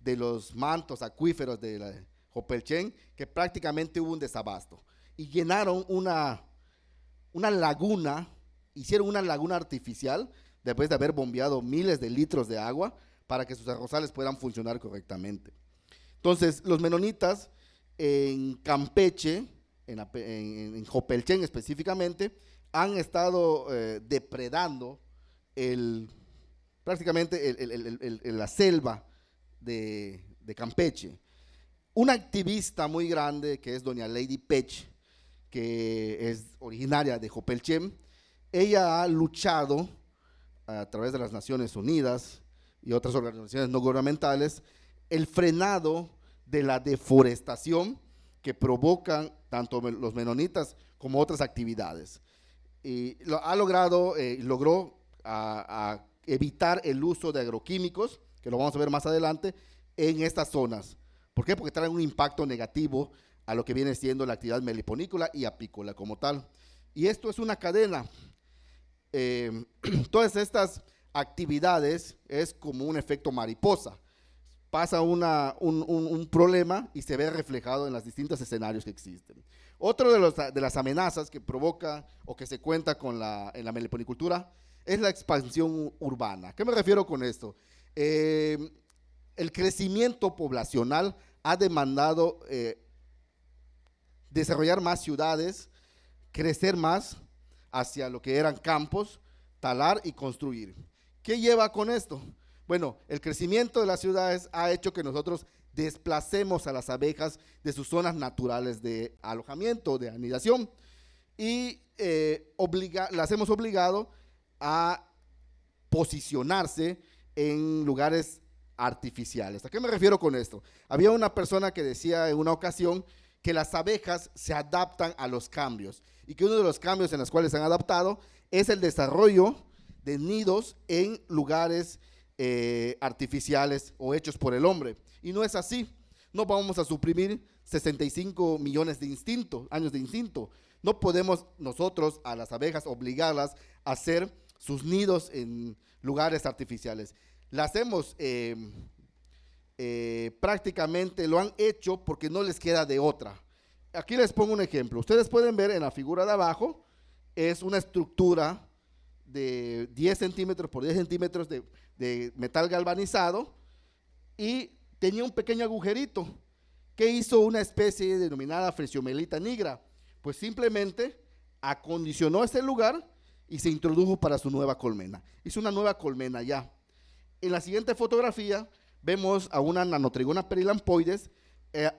de los mantos acuíferos de Jopelchen, que prácticamente hubo un desabasto, y llenaron una laguna, hicieron una laguna artificial después de haber bombeado miles de litros de agua para que sus arrozales puedan funcionar correctamente. Entonces, los menonitas en Campeche, en Jopelchen específicamente, han estado depredando prácticamente la selva de Campeche. Una activista muy grande que es doña Lady Pech, que es originaria de Jopelchen, ella ha luchado a través de las Naciones Unidas y otras organizaciones no gubernamentales el frenado de la deforestación que provocan tanto los menonitas como otras actividades. Y logró evitar el uso de agroquímicos, que lo vamos a ver más adelante, en estas zonas. ¿Por qué? Porque traen un impacto negativo a lo que viene siendo la actividad meliponícola y apícola como tal. Y esto es una cadena. Todas estas actividades es como un efecto mariposa. Pasa un problema y se ve reflejado en los distintos escenarios que existen. Otro de las amenazas que provoca o que se cuenta en la meliponicultura es la expansión urbana. ¿Qué me refiero con esto? El crecimiento poblacional ha demandado desarrollar más ciudades, crecer más hacia lo que eran campos, talar y construir. ¿Qué lleva con esto? Bueno, el crecimiento de las ciudades ha hecho que nosotros desplacemos a las abejas de sus zonas naturales de alojamiento, de anidación, y las hemos obligado a posicionarse en lugares artificiales. ¿A qué me refiero con esto? Había una persona que decía en una ocasión que las abejas se adaptan a los cambios y que uno de los cambios en los cuales se han adaptado es el desarrollo de nidos en lugares artificiales o hechos por el hombre. Y no es así. No vamos a suprimir 65 millones de años de instinto. No podemos nosotros a las abejas obligarlas a hacer sus nidos en lugares artificiales. Las hemos prácticamente lo han hecho porque no les queda de otra. Aquí les pongo un ejemplo. Ustedes pueden ver en la figura de abajo, es una estructura de 10 centímetros por 10 centímetros de metal galvanizado y tenía un pequeño agujerito que hizo una especie denominada Phrasiomelieta nigra. Pues simplemente acondicionó ese lugar y se introdujo para su nueva colmena. Hizo una nueva colmena ya. En la siguiente fotografía vemos a una Nanotrigona perilampoides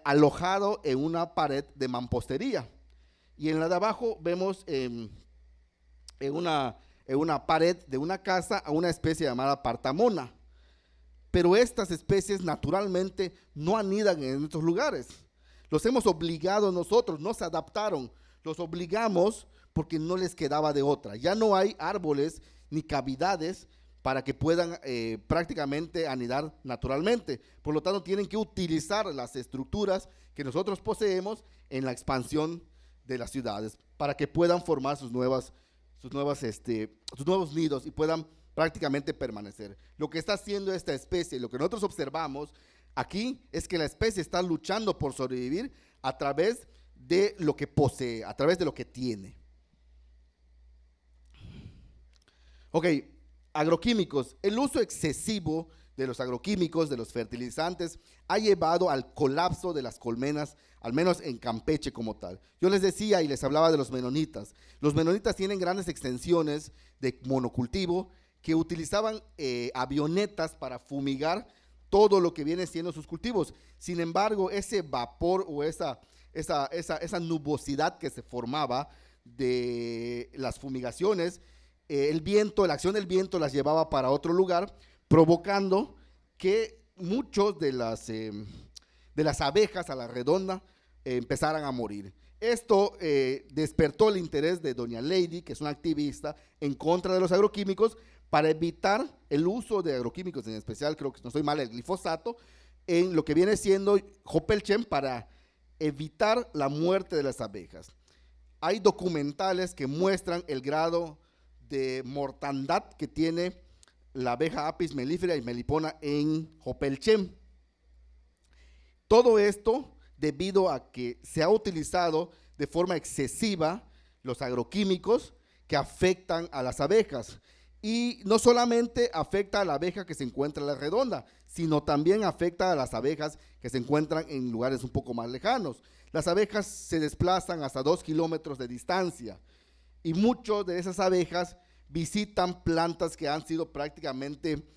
alojado en una pared de mampostería. Y en la de abajo vemos en una pared de una casa a una especie llamada Partamona. Pero estas especies naturalmente no anidan en estos lugares. Los hemos obligado nosotros, no se adaptaron, los obligamos porque no les quedaba de otra. Ya no hay árboles ni cavidades para que puedan prácticamente anidar naturalmente. Por lo tanto, tienen que utilizar las estructuras que nosotros poseemos en la expansión de las ciudades para que puedan formar sus nuevos nidos y puedan prácticamente permanecer. Lo que está haciendo esta especie, lo que nosotros observamos aquí es que la especie está luchando por sobrevivir a través de lo que posee, a través de lo que tiene. Ok, agroquímicos. El uso excesivo de los agroquímicos, de los fertilizantes, ha llevado al colapso de las colmenas, al menos en Campeche como tal. Yo les decía y les hablaba de los menonitas. Los menonitas tienen grandes extensiones de monocultivo que utilizaban avionetas para fumigar todo lo que viene siendo sus cultivos. Sin embargo, ese vapor o esa nubosidad que se formaba de las fumigaciones, el viento, la acción del viento las llevaba para otro lugar, provocando que muchos de las abejas a la redonda empezaran a morir. Esto despertó el interés de doña Lady, que es una activista en contra de los agroquímicos, para evitar el uso de agroquímicos, en especial, creo que no estoy mal, el glifosato, en lo que viene siendo Hopelchem, para evitar la muerte de las abejas. Hay documentales que muestran el grado de mortandad que tiene la abeja Apis mellifera y melipona en Hopelchem. Todo esto debido a que se ha utilizado de forma excesiva los agroquímicos que afectan a las abejas. Y no solamente afecta a la abeja que se encuentra en la redonda, sino también afecta a las abejas que se encuentran en lugares un poco más lejanos. Las abejas se desplazan hasta 2 kilómetros de distancia y muchas de esas abejas visitan plantas que han sido prácticamente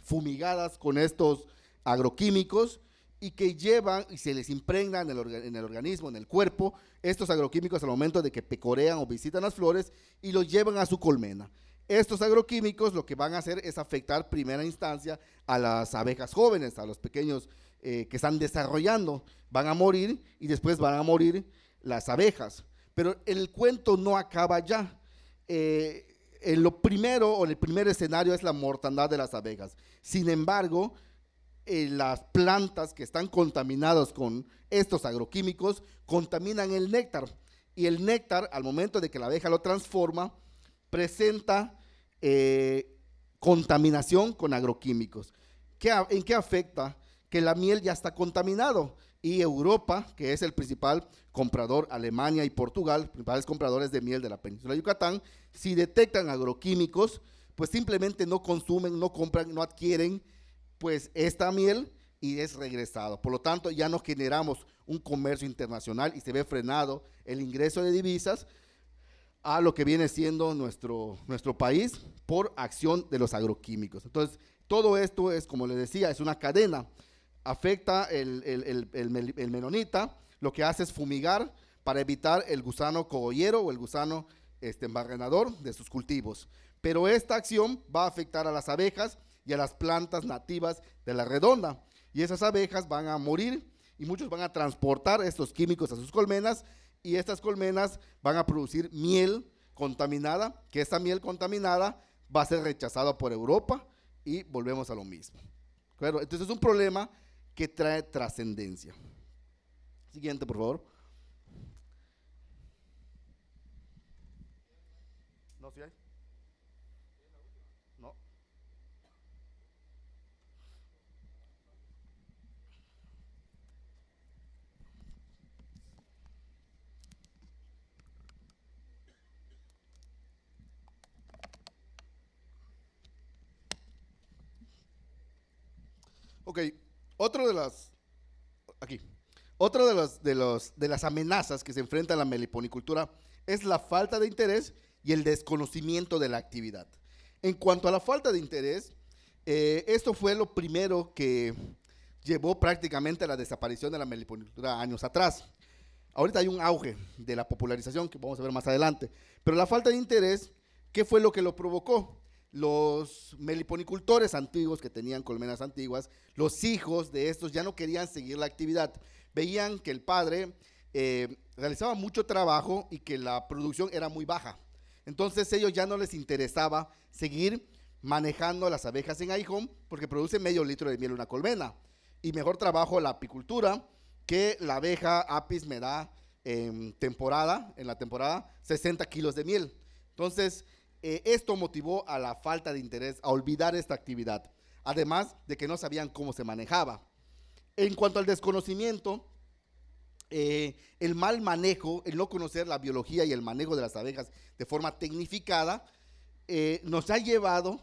fumigadas con estos agroquímicos y que llevan y se les impregna en el organismo, en el cuerpo, estos agroquímicos al momento de que pecorean o visitan las flores y los llevan a su colmena. Estos agroquímicos lo que van a hacer es afectar primera instancia a las abejas jóvenes, a los pequeños que están desarrollando, van a morir y después van a morir las abejas. Pero el cuento no acaba ya. En lo primero o en el primer escenario es la mortandad de las abejas. Sin embargo, las plantas que están contaminadas con estos agroquímicos contaminan el néctar y el néctar al momento de que la abeja lo transforma presenta contaminación con agroquímicos. ¿En qué afecta? Que la miel ya está contaminado y Europa, que es el principal comprador, Alemania y Portugal, principales compradores de miel de la península de Yucatán, si detectan agroquímicos, pues simplemente no consumen, no compran, no adquieren pues esta miel y es regresado. Por lo tanto, ya no generamos un comercio internacional y se ve frenado el ingreso de divisas a lo que viene siendo nuestro país por acción de los agroquímicos. Entonces, todo esto es, como les decía, es una cadena. Afecta el menonita, lo que hace es fumigar para evitar el gusano cogollero o el gusano embarrenador de sus cultivos. Pero esta acción va a afectar a las abejas y a las plantas nativas de la redonda. Y esas abejas van a morir y muchos van a transportar estos químicos a sus colmenas y estas colmenas van a producir miel contaminada, que esta miel contaminada va a ser rechazada por Europa y volvemos a lo mismo. Entonces es un problema que trae trascendencia. Siguiente, por favor. ¿No, sí hay? No. Ok, otro de las, aquí, otro de las amenazas que se enfrenta a la meliponicultura es la falta de interés y el desconocimiento de la actividad. En cuanto a la falta de interés, esto fue lo primero que llevó prácticamente a la desaparición de la meliponicultura años atrás. Ahorita hay un auge de la popularización que vamos a ver más adelante, pero la falta de interés, ¿qué fue lo que lo provocó? Los meliponicultores antiguos que tenían colmenas antiguas, los hijos de estos ya no querían seguir la actividad, veían que el padre realizaba mucho trabajo y que la producción era muy baja. Entonces ellos ya no les interesaba seguir manejando las abejas en aguijón porque produce medio litro de miel una colmena y mejor trabajo la apicultura, que la abeja apis me da en la temporada 60 kilos de miel. Entonces esto motivó a la falta de interés, a olvidar esta actividad, además de que no sabían cómo se manejaba. En cuanto al desconocimiento, el mal manejo, el no conocer la biología y el manejo de las abejas de forma tecnificada, nos ha llevado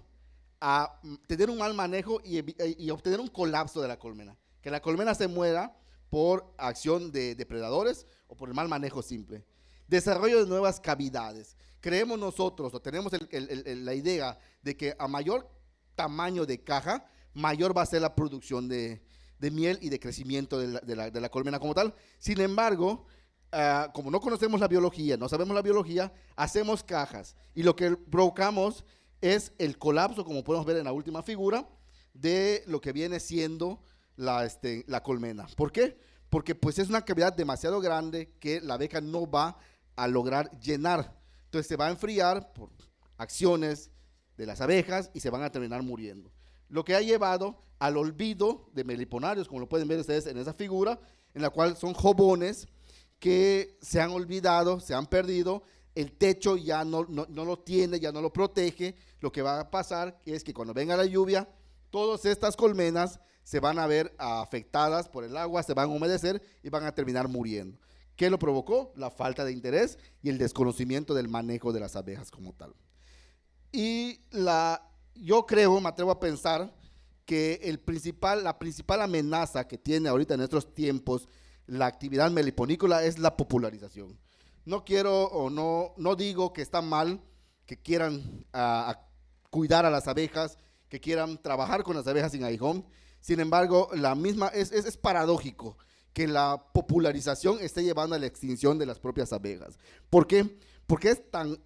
a tener un mal manejo y obtener un colapso de la colmena, que la colmena se muera por acción de depredadores o por el mal manejo simple. Desarrollo de nuevas cavidades. Creemos nosotros, o tenemos la idea de que a mayor tamaño de caja, mayor va a ser la producción de miel y de crecimiento de la colmena como tal. Sin embargo, como no conocemos la biología, no sabemos la biología, hacemos cajas y lo que provocamos es el colapso, como podemos ver en la última figura, de lo que viene siendo la colmena. ¿Por qué? Porque pues es una cavidad demasiado grande que la abeja no va a lograr llenar. Entonces se va a enfriar por acciones de las abejas y se van a terminar muriendo. Lo que ha llevado al olvido de meliponarios, como lo pueden ver ustedes en esa figura, en la cual son jobones que se han olvidado, se han perdido, el techo ya no lo tiene, ya no lo protege. Lo que va a pasar es que cuando venga la lluvia, todas estas colmenas se van a ver afectadas por el agua, se van a humedecer y van a terminar muriendo. ¿Qué lo provocó? La falta de interés y el desconocimiento del manejo de las abejas como tal. Y yo creo, me atrevo a pensar que la principal amenaza que tiene ahorita en estos tiempos la actividad meliponícola es la popularización. No quiero o no digo que está mal que quieran cuidar a las abejas, que quieran trabajar con las abejas sin aguijón. Sin embargo, es paradójico que la popularización esté llevando a la extinción de las propias abejas. ¿Por qué? Porque es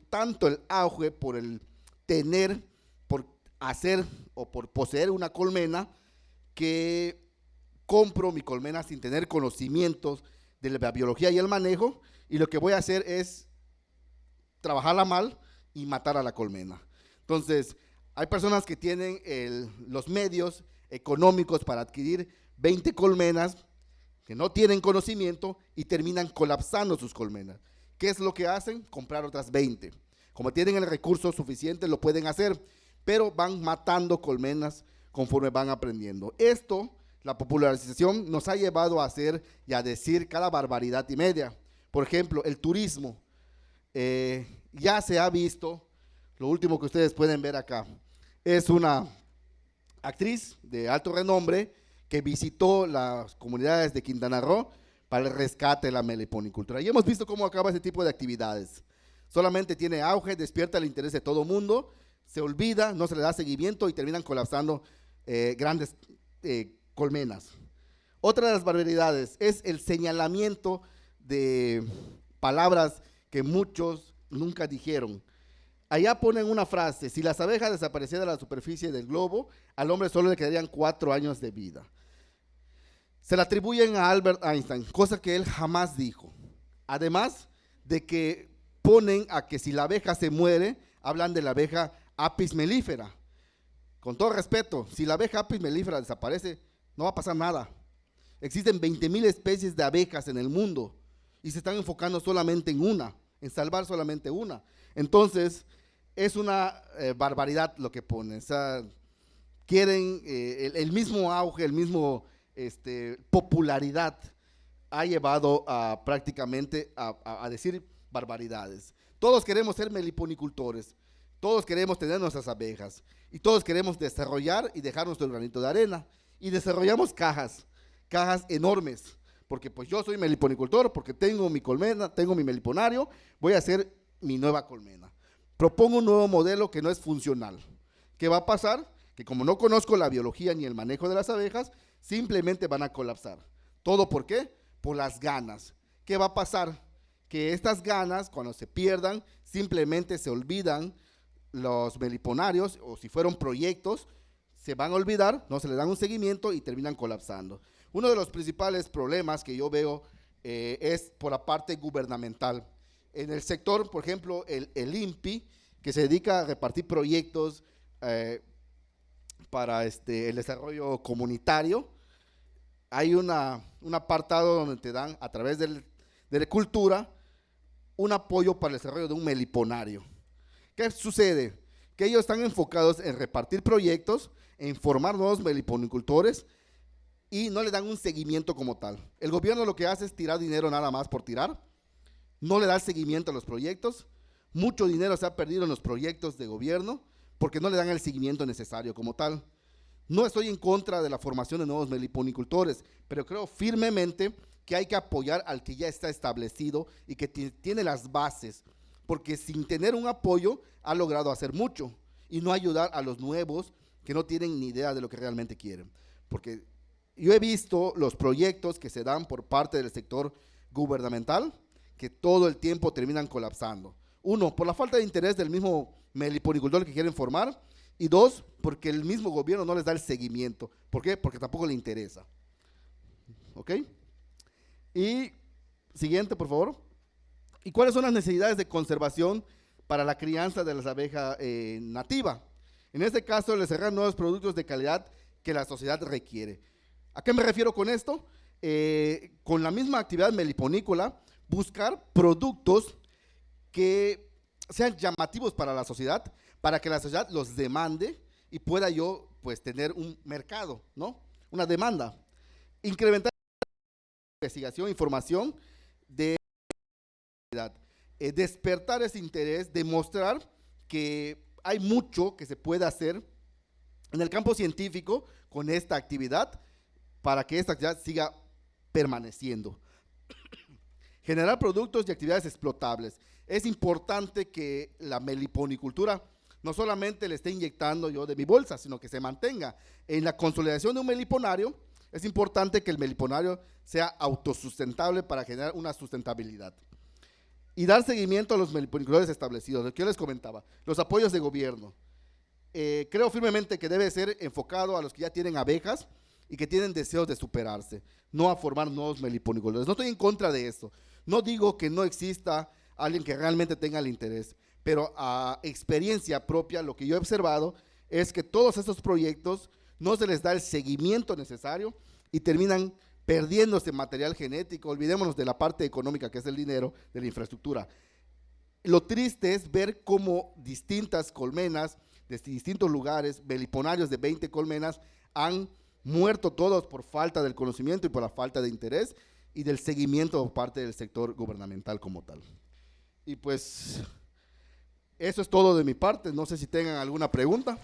tanto el auge por el tener, por hacer o por poseer una colmena, que compro mi colmena sin tener conocimientos de la biología y el manejo, y lo que voy a hacer es trabajarla mal y matar a la colmena. Entonces, hay personas que tienen los medios económicos para adquirir 20 colmenas que no tienen conocimiento y terminan colapsando sus colmenas. ¿Qué es lo que hacen? Comprar otras 20. Como tienen el recurso suficiente, lo pueden hacer, pero van matando colmenas conforme van aprendiendo. Esto, la popularización, nos ha llevado a hacer y a decir cada barbaridad y media. Por ejemplo, el turismo. Ya se ha visto, lo último que ustedes pueden ver acá, es una actriz de alto renombre que visitó las comunidades de Quintana Roo para el rescate de la meliponicultura. Y hemos visto cómo acaba ese tipo de actividades. Solamente tiene auge, despierta el interés de todo mundo, se olvida, no se le da seguimiento y terminan colapsando grandes colmenas. Otra de las barbaridades es el señalamiento de palabras que muchos nunca dijeron. Allá ponen una frase: si las abejas desaparecieran de la superficie del globo, al hombre solo le quedarían 4 años de vida. Se le atribuyen a Albert Einstein, cosa que él jamás dijo. Además de que ponen a que si la abeja se muere, hablan de la abeja apis mellifera. Con todo respeto, si la abeja apis mellifera desaparece, no va a pasar nada. Existen 20,000 especies de abejas en el mundo y se están enfocando solamente en una, en salvar solamente una. Entonces, es una barbaridad lo que ponen. O sea, quieren el mismo auge, el mismo popularidad ha llevado a prácticamente a decir barbaridades. Todos queremos ser meliponicultores, todos queremos tener nuestras abejas y todos queremos desarrollar y dejar nuestro granito de arena y desarrollamos cajas enormes, porque pues yo soy meliponicultor, porque tengo mi colmena, tengo mi meliponario, voy a hacer mi nueva colmena. Propongo un nuevo modelo que no es funcional. ¿Qué va a pasar? Que como no conozco la biología ni el manejo de las abejas, simplemente van a colapsar. ¿Todo por qué? Por las ganas. ¿Qué va a pasar? Que estas ganas, cuando se pierdan, simplemente se olvidan los meliponarios, o si fueron proyectos, se van a olvidar, no se le dan un seguimiento y terminan colapsando. Uno de los principales problemas que yo veo es por la parte gubernamental. En el sector, por ejemplo, el INPI, que se dedica a repartir proyectos para el desarrollo comunitario, hay un apartado donde te dan, a través de la cultura, un apoyo para el desarrollo de un meliponario. ¿Qué sucede? Que ellos están enfocados en repartir proyectos, en formar nuevos meliponicultores y no le dan un seguimiento como tal. El gobierno lo que hace es tirar dinero nada más por tirar, no le da seguimiento a los proyectos, mucho dinero se ha perdido en los proyectos de gobierno porque no le dan el seguimiento necesario como tal. No estoy en contra de la formación de nuevos meliponicultores, pero creo firmemente que hay que apoyar al que ya está establecido y que tiene las bases, porque sin tener un apoyo ha logrado hacer mucho y no ayudar a los nuevos que no tienen ni idea de lo que realmente quieren. Porque yo he visto los proyectos que se dan por parte del sector gubernamental que todo el tiempo terminan colapsando. Uno, por la falta de interés del mismo meliponicultor que quieren formar, y dos, porque el mismo gobierno no les da el seguimiento. ¿Por qué? Porque tampoco le interesa. ¿Ok? Y siguiente, por favor. ¿Y cuáles son las necesidades de conservación para la crianza de las abejas nativa? En este caso, les desarrollar nuevos productos de calidad que la sociedad requiere. ¿A qué me refiero con esto? Con la misma actividad meliponícola, buscar productos que sean llamativos para la sociedad, para que la sociedad los demande y pueda yo pues tener un mercado, ¿no? Una demanda. Incrementar la investigación, información de la sociedad. Despertar ese interés, demostrar que hay mucho que se puede hacer en el campo científico con esta actividad para que esta actividad siga permaneciendo. Generar productos y actividades explotables. Es importante que la meliponicultura no solamente le esté inyectando yo de mi bolsa, sino que se mantenga. En la consolidación de un meliponario, es importante que el meliponario sea autosustentable para generar una sustentabilidad. Y dar seguimiento a los meliponicultores establecidos, lo que yo les comentaba, los apoyos de gobierno. Creo firmemente que debe ser enfocado a los que ya tienen abejas y que tienen deseos de superarse, no a formar nuevos meliponicultores. No estoy en contra de esto. No digo que no exista alguien que realmente tenga el interés, pero a experiencia propia, lo que yo he observado es que todos estos proyectos no se les da el seguimiento necesario y terminan perdiéndose material genético. Olvidémonos de la parte económica, que es el dinero, de la infraestructura. Lo triste es ver cómo distintas colmenas de distintos lugares, meliponarios de 20 colmenas, han muerto todos por falta del conocimiento y por la falta de interés y del seguimiento por parte del sector gubernamental como tal. Y pues eso es todo de mi parte. No sé si tengan alguna pregunta.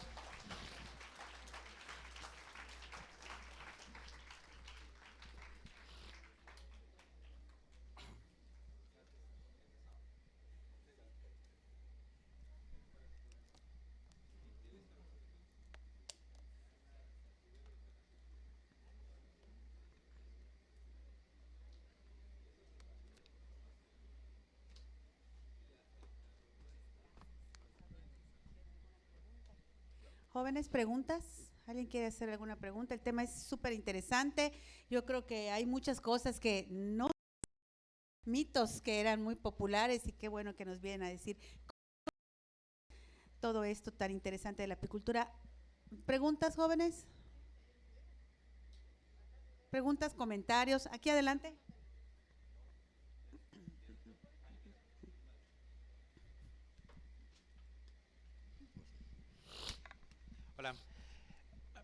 Jóvenes, preguntas. ¿Alguien quiere hacer alguna pregunta? El tema es súper interesante. Yo creo que hay muchas cosas que no, mitos que eran muy populares y qué bueno que nos vienen a decir todo esto tan interesante de la apicultura. ¿Preguntas, jóvenes? Preguntas, comentarios. Aquí adelante. Hola,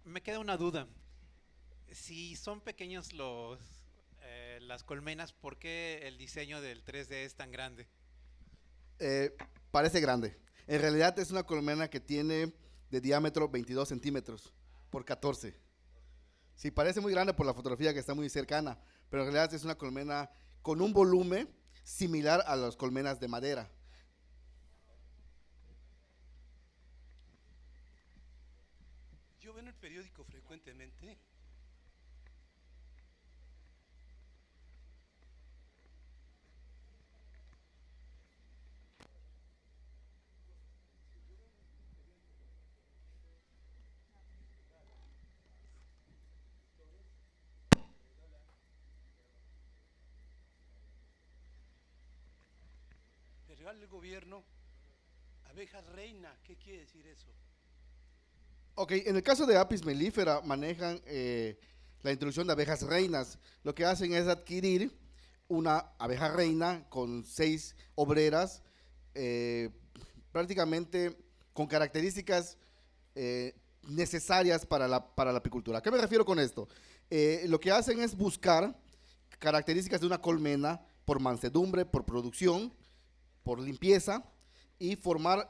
me queda una duda. Si son pequeños las colmenas, ¿por qué el diseño del 3D es tan grande? Parece grande. En realidad es una colmena que tiene de diámetro 22 centímetros por 14. Sí, parece muy grande por la fotografía que está muy cercana, pero en realidad es una colmena con un volumen similar a las colmenas de madera. Yo veo en el periódico frecuentemente le regala el gobierno abejas reina. ¿Qué quiere decir eso? Ok, en el caso de Apis mellifera manejan la introducción de abejas reinas. Lo que hacen es adquirir una abeja reina con 6 obreras, prácticamente con características necesarias para la apicultura. ¿A qué me refiero con esto? Lo que hacen es buscar características de una colmena por mansedumbre, por producción, por limpieza y formar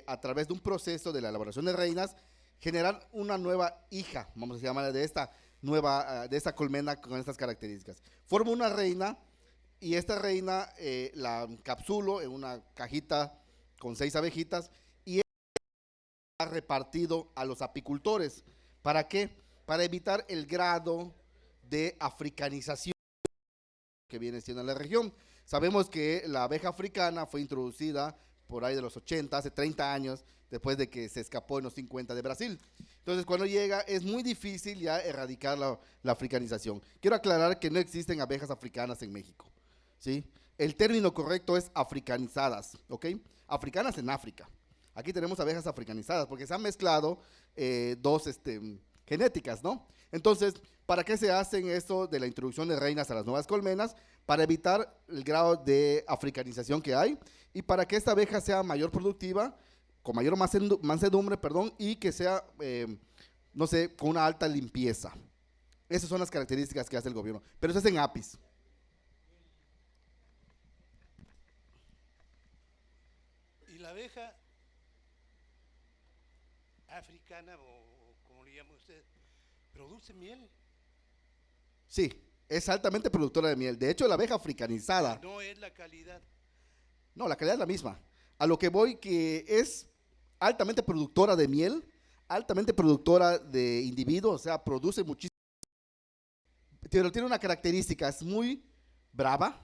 a través de un proceso de la elaboración de reinas, generar una nueva hija, vamos a llamarla de esta nueva, de esta colmena con estas características. Formo una reina y esta reina la encapsulo en una cajita con 6 abejitas y ha repartido a los apicultores. ¿Para qué? Para evitar el grado de africanización que viene siendo en la región. Sabemos que la abeja africana fue introducida por ahí de los 80, hace 30 años, después de que se escapó en los 50 de Brasil. Entonces, cuando llega, es muy difícil ya erradicar la africanización. Quiero aclarar que no existen abejas africanas en México, ¿sí? El término correcto es africanizadas, ¿ok? Africanas en África. Aquí tenemos abejas africanizadas, porque se han mezclado dos genéticas, ¿no? Entonces, ¿para qué se hacen esto de la introducción de reinas a las nuevas colmenas? Para evitar el grado de africanización que hay y para que esta abeja sea mayor productiva, con mayor mansedumbre, perdón, y que sea, no sé, con una alta limpieza. Esas son las características que hace el gobierno, pero eso es en Apis. Y la abeja africana, o como le llama usted, produce miel. Sí, es altamente productora de miel. De hecho, la abeja africanizada, No es la calidad. no, la calidad es la misma. A lo que voy que es altamente productora de miel, altamente productora de individuos, o sea, produce muchísimo. Pero tiene una característica, es muy brava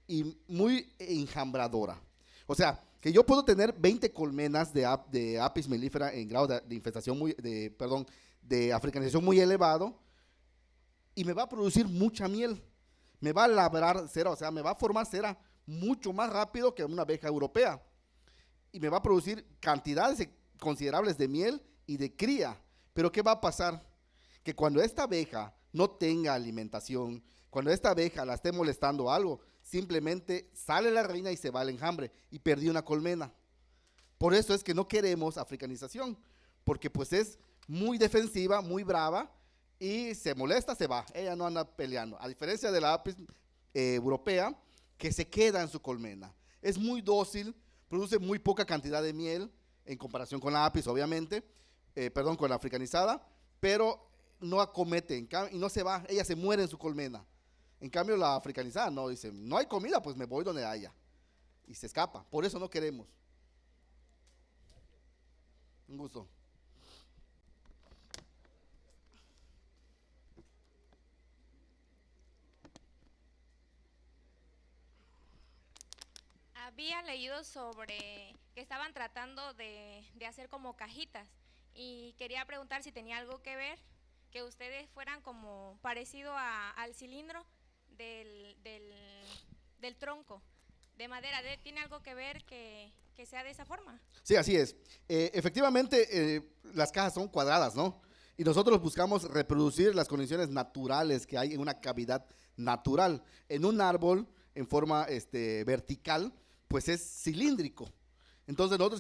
y muy enjambradora. O sea, que yo puedo tener 20 colmenas de Apis mellifera en grado de infestación de africanización muy elevado y me va a producir mucha miel. Me va a labrar cera, o sea, me va a formar cera mucho más rápido que una abeja europea. Y me va a producir cantidades considerables de miel y de cría. Pero ¿qué va a pasar? Que cuando esta abeja no tenga alimentación, cuando esta abeja la esté molestando algo, simplemente sale la reina y se va al enjambre y perdí una colmena. Por eso es que no queremos africanización, porque pues es muy defensiva, muy brava y se molesta, se va. Ella no anda peleando. A diferencia de la Apis europea, que se queda en su colmena. Es muy dócil, produce muy poca cantidad de miel en comparación con la Apis, obviamente, con la africanizada, pero no acomete y no se va, ella se muere en su colmena. En cambio, la africanizada no, dice, no hay comida, pues me voy donde haya. Y se escapa, por eso no queremos. Un gusto. Había leído sobre que estaban tratando de hacer como cajitas y quería preguntar si tenía algo que ver que ustedes fueran como parecido al cilindro del tronco de madera. ¿Tiene algo que ver que sea de esa forma? Sí, así es. Efectivamente, las cajas son cuadradas, ¿no? Y nosotros buscamos reproducir las condiciones naturales que hay en una cavidad natural. En un árbol en forma vertical, pues es cilíndrico. Entonces nosotros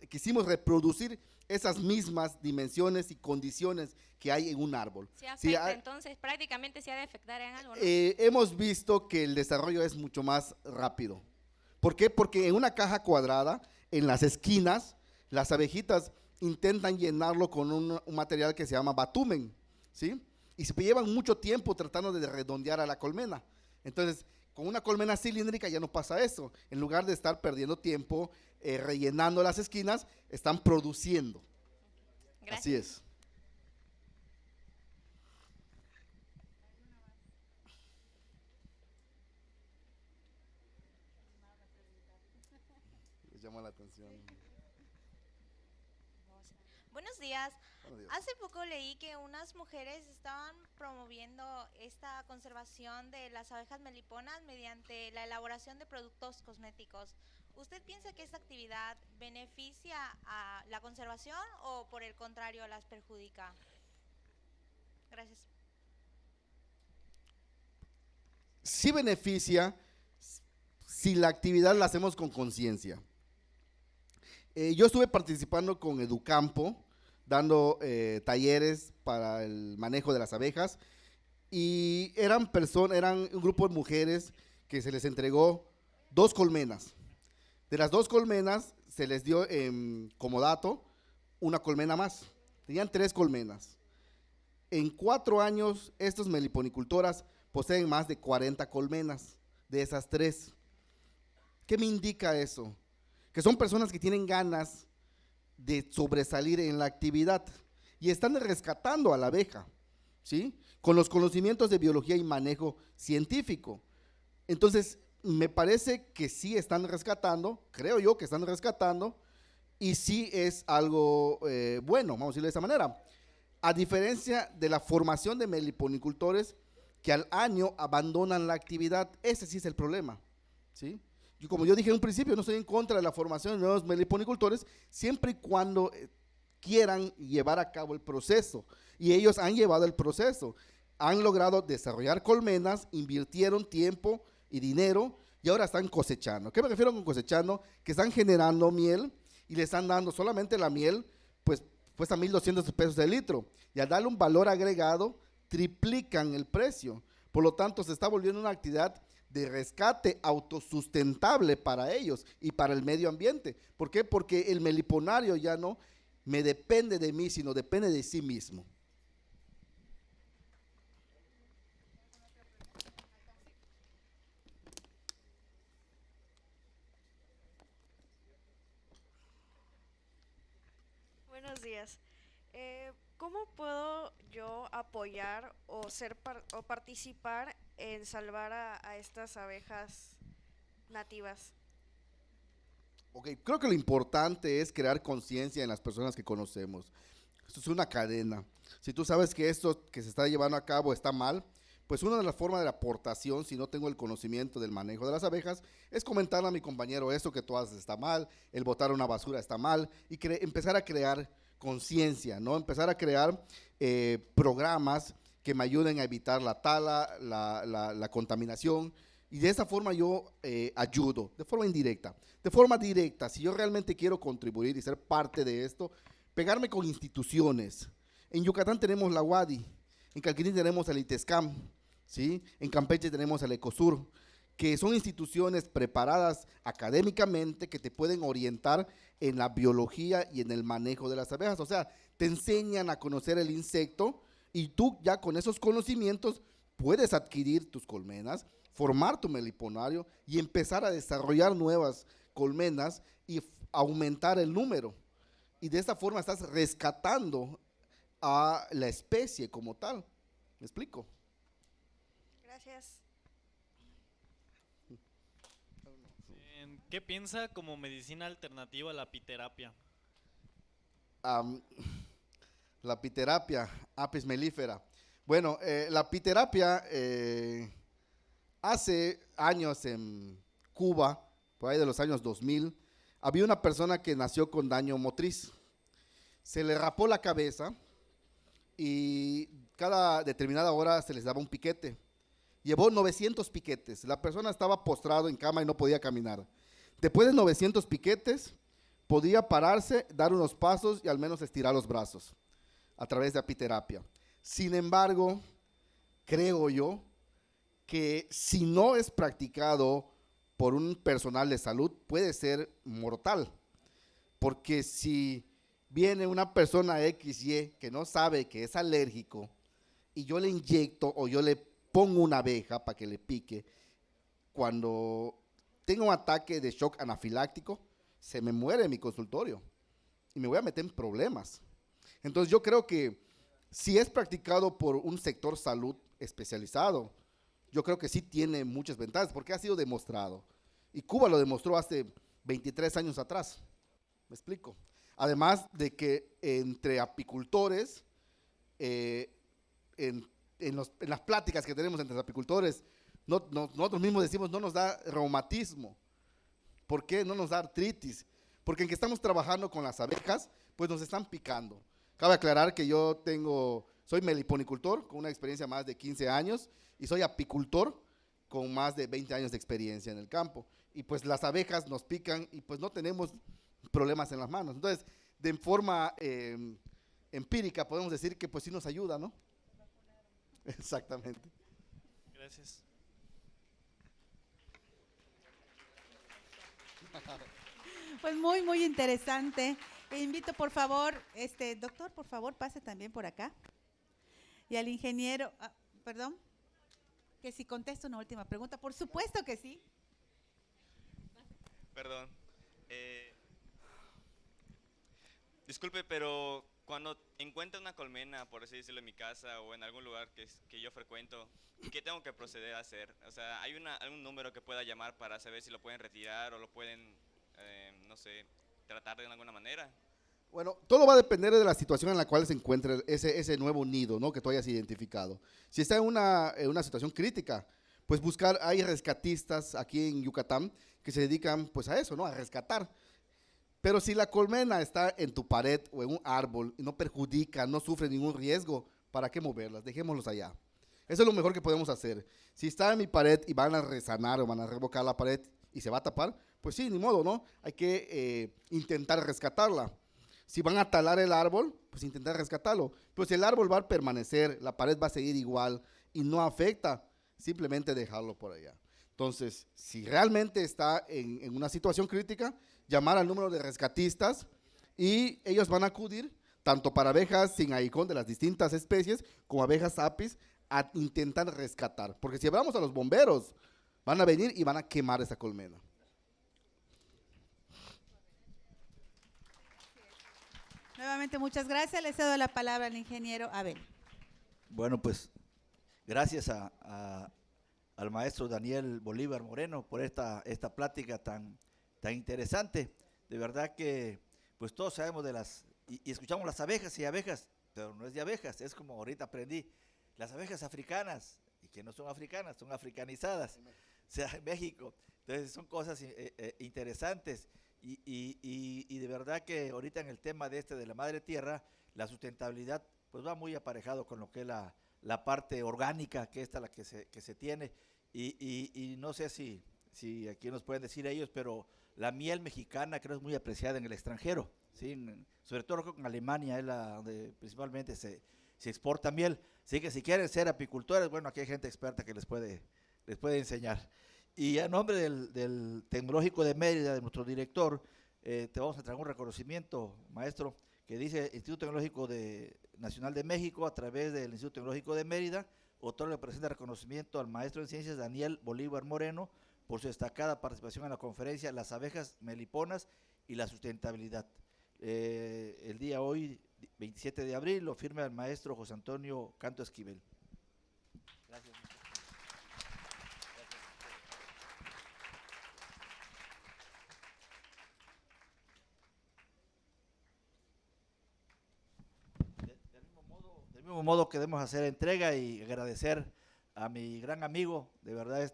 quisimos reproducir esas mismas dimensiones y condiciones que hay en un árbol. Se afecta, Sí, entonces prácticamente se ha de afectar en algo, ¿no? hemos visto que el desarrollo es mucho más rápido. ¿Por qué? Porque en una caja cuadrada, en las esquinas, las abejitas intentan llenarlo con un material que se llama batumen, ¿sí? Y se llevan mucho tiempo tratando de redondear a la colmena. Entonces, con una colmena cilíndrica ya no pasa eso. En lugar de estar perdiendo tiempo rellenando las esquinas, están produciendo. Gracias. Así es. Les llama la atención. Buenos días. Buenos días. Hace poco leí que unas mujeres estaban promoviendo esta conservación de las abejas meliponas mediante la elaboración de productos cosméticos. ¿Usted piensa que esta actividad beneficia a la conservación o por el contrario las perjudica? Gracias. Sí beneficia si la actividad la hacemos con conciencia. Yo estuve participando con Educampo, dando talleres para el manejo de las abejas, y eran un grupo de mujeres que se les entregó 2 colmenas. De las 2 colmenas se les dio como dato una colmena más. Tenían 3 colmenas. En 4 años, estos meliponicultoras poseen más de 40 colmenas de esas 3. ¿Qué me indica eso? Que son personas que tienen ganas de sobresalir en la actividad y están rescatando a la abeja, ¿sí? Con los conocimientos de biología y manejo científico. Entonces, me parece que sí están rescatando, creo yo que están rescatando, y sí es algo bueno, vamos a decirlo de esa manera. A diferencia de la formación de meliponicultores que al año abandonan la actividad, ese sí es el problema, ¿sí? Y como yo dije en un principio, no estoy en contra de la formación de nuevos meliponicultores, siempre y cuando quieran llevar a cabo el proceso. Y ellos han llevado el proceso, han logrado desarrollar colmenas, invirtieron tiempo y dinero y ahora están cosechando. ¿Qué me refiero con cosechando? Que están generando miel y le están dando solamente la miel, pues cuesta 1,200 pesos el litro. Y al darle un valor agregado, triplican el precio. Por lo tanto, se está volviendo una actividad de rescate autosustentable para ellos y para el medio ambiente. ¿Por qué? Porque el meliponario ya no me depende de mí, sino depende de sí mismo. Buenos días. ¿Cómo puedo yo apoyar o o participar en salvar a estas abejas nativas? Ok, creo que lo importante es crear conciencia en las personas que conocemos. Esto es una cadena. Si tú sabes que esto que se está llevando a cabo está mal, pues una de las formas de la aportación, si no tengo el conocimiento del manejo de las abejas, es comentarle a mi compañero esto que tú haces está mal, el botar una basura está mal, y empezar a crear conciencia, ¿no? Empezar a crear programas que me ayuden a evitar la tala, la contaminación, y de esa forma yo ayudo, de forma indirecta. De forma directa, si yo realmente quiero contribuir y ser parte de esto, pegarme con instituciones. En Yucatán tenemos la UADI, en Calquiní tenemos el ITESCAM, ¿sí? En Campeche tenemos el ECOSUR, que son instituciones preparadas académicamente que te pueden orientar en la biología y en el manejo de las abejas. O sea, te enseñan a conocer el insecto y tú ya con esos conocimientos puedes adquirir tus colmenas, formar tu meliponario y empezar a desarrollar nuevas colmenas y aumentar el número. Y de esta forma estás rescatando a la especie como tal. ¿Me explico? Gracias. ¿Qué piensa como medicina alternativa la apiterapia? La apiterapia, Apis mellifera. Bueno, la apiterapia hace años en Cuba, por ahí de los años 2000, había una persona que nació con daño motriz. Se le rapó la cabeza y cada determinada hora se les daba un piquete. Llevó 900 piquetes. La persona estaba postrado en cama y no podía caminar. Después de 900 piquetes, podía pararse, dar unos pasos y al menos estirar los brazos a través de apiterapia. Sin embargo, creo yo que si no es practicado por un personal de salud, puede ser mortal. Porque si viene una persona XY que no sabe que es alérgico y yo le inyecto o yo le pongo una abeja para que le pique, cuando tenga un ataque de shock anafiláctico, se me muere en mi consultorio y me voy a meter en problemas. Entonces yo creo que si es practicado por un sector salud especializado, yo creo que sí tiene muchas ventajas porque ha sido demostrado. Y Cuba lo demostró hace 23 años atrás. ¿Me explico? Además de que entre apicultores, en las pláticas que tenemos entre los apicultores, nosotros mismos decimos no nos da reumatismo. ¿Por qué? No nos da artritis. Porque en que estamos trabajando con las abejas, pues nos están picando. Cabe aclarar que yo soy meliponicultor con una experiencia más de 15 años y soy apicultor con más de 20 años de experiencia en el campo. Y pues las abejas nos pican y pues no tenemos problemas en las manos. Entonces, de forma empírica podemos decir que pues sí nos ayuda, ¿no? Exactamente. Gracias. Pues muy, muy interesante. Invito, por favor, doctor, por favor, pase también por acá. Y al ingeniero, perdón, que si contesto una última pregunta. Por supuesto que sí. Perdón. Disculpe, pero cuando encuentro una colmena, por así decirlo, en mi casa o en algún lugar que yo frecuento, ¿qué tengo que proceder a hacer? O sea, ¿hay algún número que pueda llamar para saber si lo pueden retirar o lo pueden, no sé, tratar de alguna manera? Bueno, todo va a depender de la situación en la cual se encuentre ese nuevo nido, ¿no?, que tú hayas identificado. Si está en una situación crítica, pues buscar, hay rescatistas aquí en Yucatán que se dedican pues a eso, ¿no?, a rescatar. Pero si la colmena está en tu pared o en un árbol y no perjudica, no sufre ningún riesgo, ¿para qué moverlas? Dejémoslos allá. Eso es lo mejor que podemos hacer. Si está en mi pared y van a resanar o van a revocar la pared y se va a tapar, pues sí, ni modo, ¿no? Hay que intentar rescatarla. Si van a talar el árbol, pues intentar rescatarlo. Pero si el árbol va a permanecer, la pared va a seguir igual y no afecta, simplemente dejarlo por allá. Entonces, si realmente está en una situación crítica, llamar al número de rescatistas y ellos van a acudir tanto para abejas sin aguijón de las distintas especies como abejas apis a intentar rescatar. Porque si hablamos a los bomberos, van a venir y van a quemar esa colmena. Nuevamente, muchas gracias. Le cedo la palabra al ingeniero Abel. Bueno, pues gracias al maestro Daniel Bolívar Moreno por esta plática tan interesante. De verdad que pues todos sabemos y escuchamos las abejas y abejas, pero no es de abejas, es como ahorita aprendí, las abejas africanas, y que no son africanas, son africanizadas, o sea, en México. Entonces son cosas interesantes y de verdad que ahorita en el tema de la madre tierra, la sustentabilidad pues va muy aparejado con lo que es la parte orgánica, que es la que se tiene, y no sé si aquí nos pueden decir ellos, pero la miel mexicana creo es muy apreciada en el extranjero, ¿sí? Sobre todo creo que en Alemania es donde principalmente se exporta miel. Así que si quieren ser apicultores, bueno, aquí hay gente experta que les puede enseñar. Y a nombre del Tecnológico de Mérida, de nuestro director, te vamos a entregar un reconocimiento, maestro, que dice Instituto Tecnológico Nacional de México, a través del Instituto Tecnológico de Mérida, otorga el presente reconocimiento al maestro en ciencias Daniel Bolívar Moreno por su destacada participación en la conferencia Las abejas meliponas y la sustentabilidad. El día hoy, 27 de abril, lo firma el maestro José Antonio Canto Esquivel. Gracias. Del mismo modo queremos hacer entrega y agradecer a mi gran amigo, de verdad,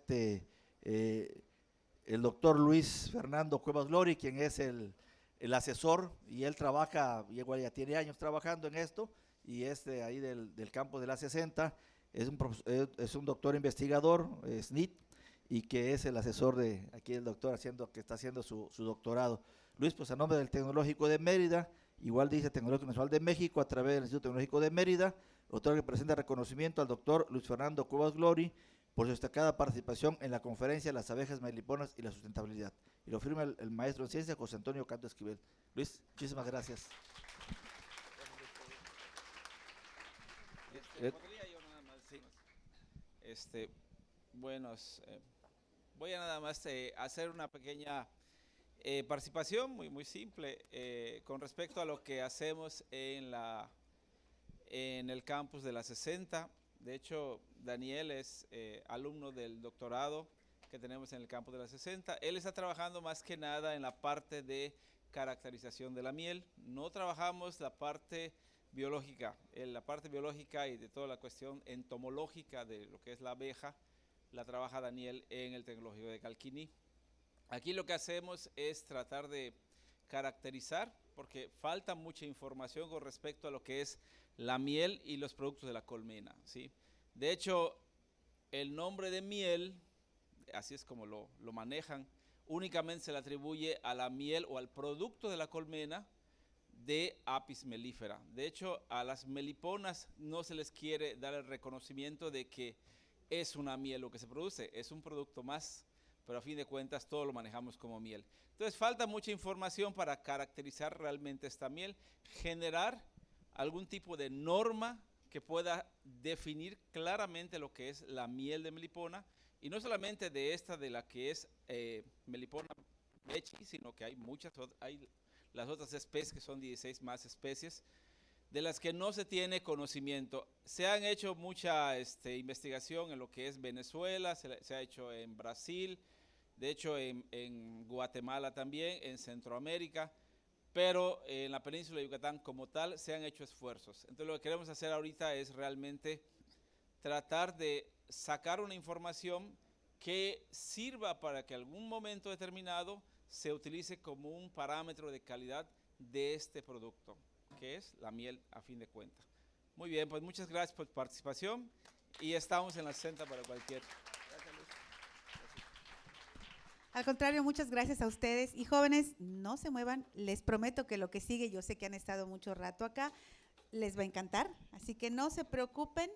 el doctor Luis Fernando Cuevas Glory, quien es el asesor, y él trabaja, igual ya tiene años trabajando en esto, y es de ahí del campo de la 60, es un doctor investigador, SNIT, y que es el asesor de aquí el doctor que está haciendo su doctorado. Luis, pues a nombre del Tecnológico de Mérida, igual dice Tecnológico Nacional de México, a través del Instituto Tecnológico de Mérida, otorga que presenta reconocimiento al doctor Luis Fernando Cuevas Glory por su destacada participación en la conferencia Las abejas meliponas y la sustentabilidad. Y lo firma el maestro en ciencia José Antonio Canto Esquivel. Luis, muchísimas gracias. ¿Podría yo nada más? Sí. Voy a nada más hacer una pequeña participación muy simple con respecto a lo que hacemos en el campus de la 60. De hecho, Daniel es alumno del doctorado que tenemos en el campus de la 60. Él está trabajando más que nada en la parte de caracterización de la miel. No trabajamos la parte biológica. La parte biológica y de toda la cuestión entomológica de lo que es la abeja la trabaja Daniel en el Tecnológico de Calquiní. Aquí lo que hacemos es tratar de caracterizar, porque falta mucha información con respecto a lo que es la miel y los productos de la colmena, ¿sí? De hecho, el nombre de miel, así es como lo manejan, únicamente se le atribuye a la miel o al producto de la colmena de Apis mellifera. De hecho, a las meliponas no se les quiere dar el reconocimiento de que es una miel lo que se produce, es un producto más, pero a fin de cuentas todo lo manejamos como miel. Entonces falta mucha información para caracterizar realmente esta miel, generar algún tipo de norma que pueda definir claramente lo que es la miel de melipona, y no solamente de esta, de la que es melipona bechi, sino que hay hay las otras especies, que son 16 más especies, de las que no se tiene conocimiento. Se han hecho mucha investigación en lo que es Venezuela, se ha hecho en Brasil, de hecho en Guatemala también, en Centroamérica, pero en la península de Yucatán como tal se han hecho esfuerzos. Entonces lo que queremos hacer ahorita es realmente tratar de sacar una información que sirva para que algún momento determinado se utilice como un parámetro de calidad de este producto, que es la miel a fin de cuentas. Muy bien, pues muchas gracias por su participación y estamos en la 60 para cualquier. Gracias, Luis. Al contrario, muchas gracias a ustedes. Y jóvenes, no se muevan, les prometo que lo que sigue, yo sé que han estado mucho rato acá, les va a encantar, así que no se preocupen,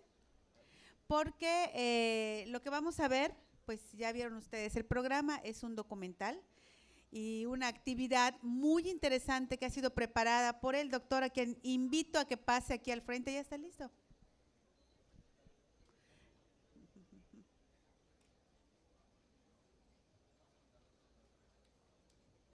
porque lo que vamos a ver, pues ya vieron ustedes, el programa es un documental y una actividad muy interesante que ha sido preparada por el doctor, a quien invito a que pase aquí al frente. ¿Ya está listo?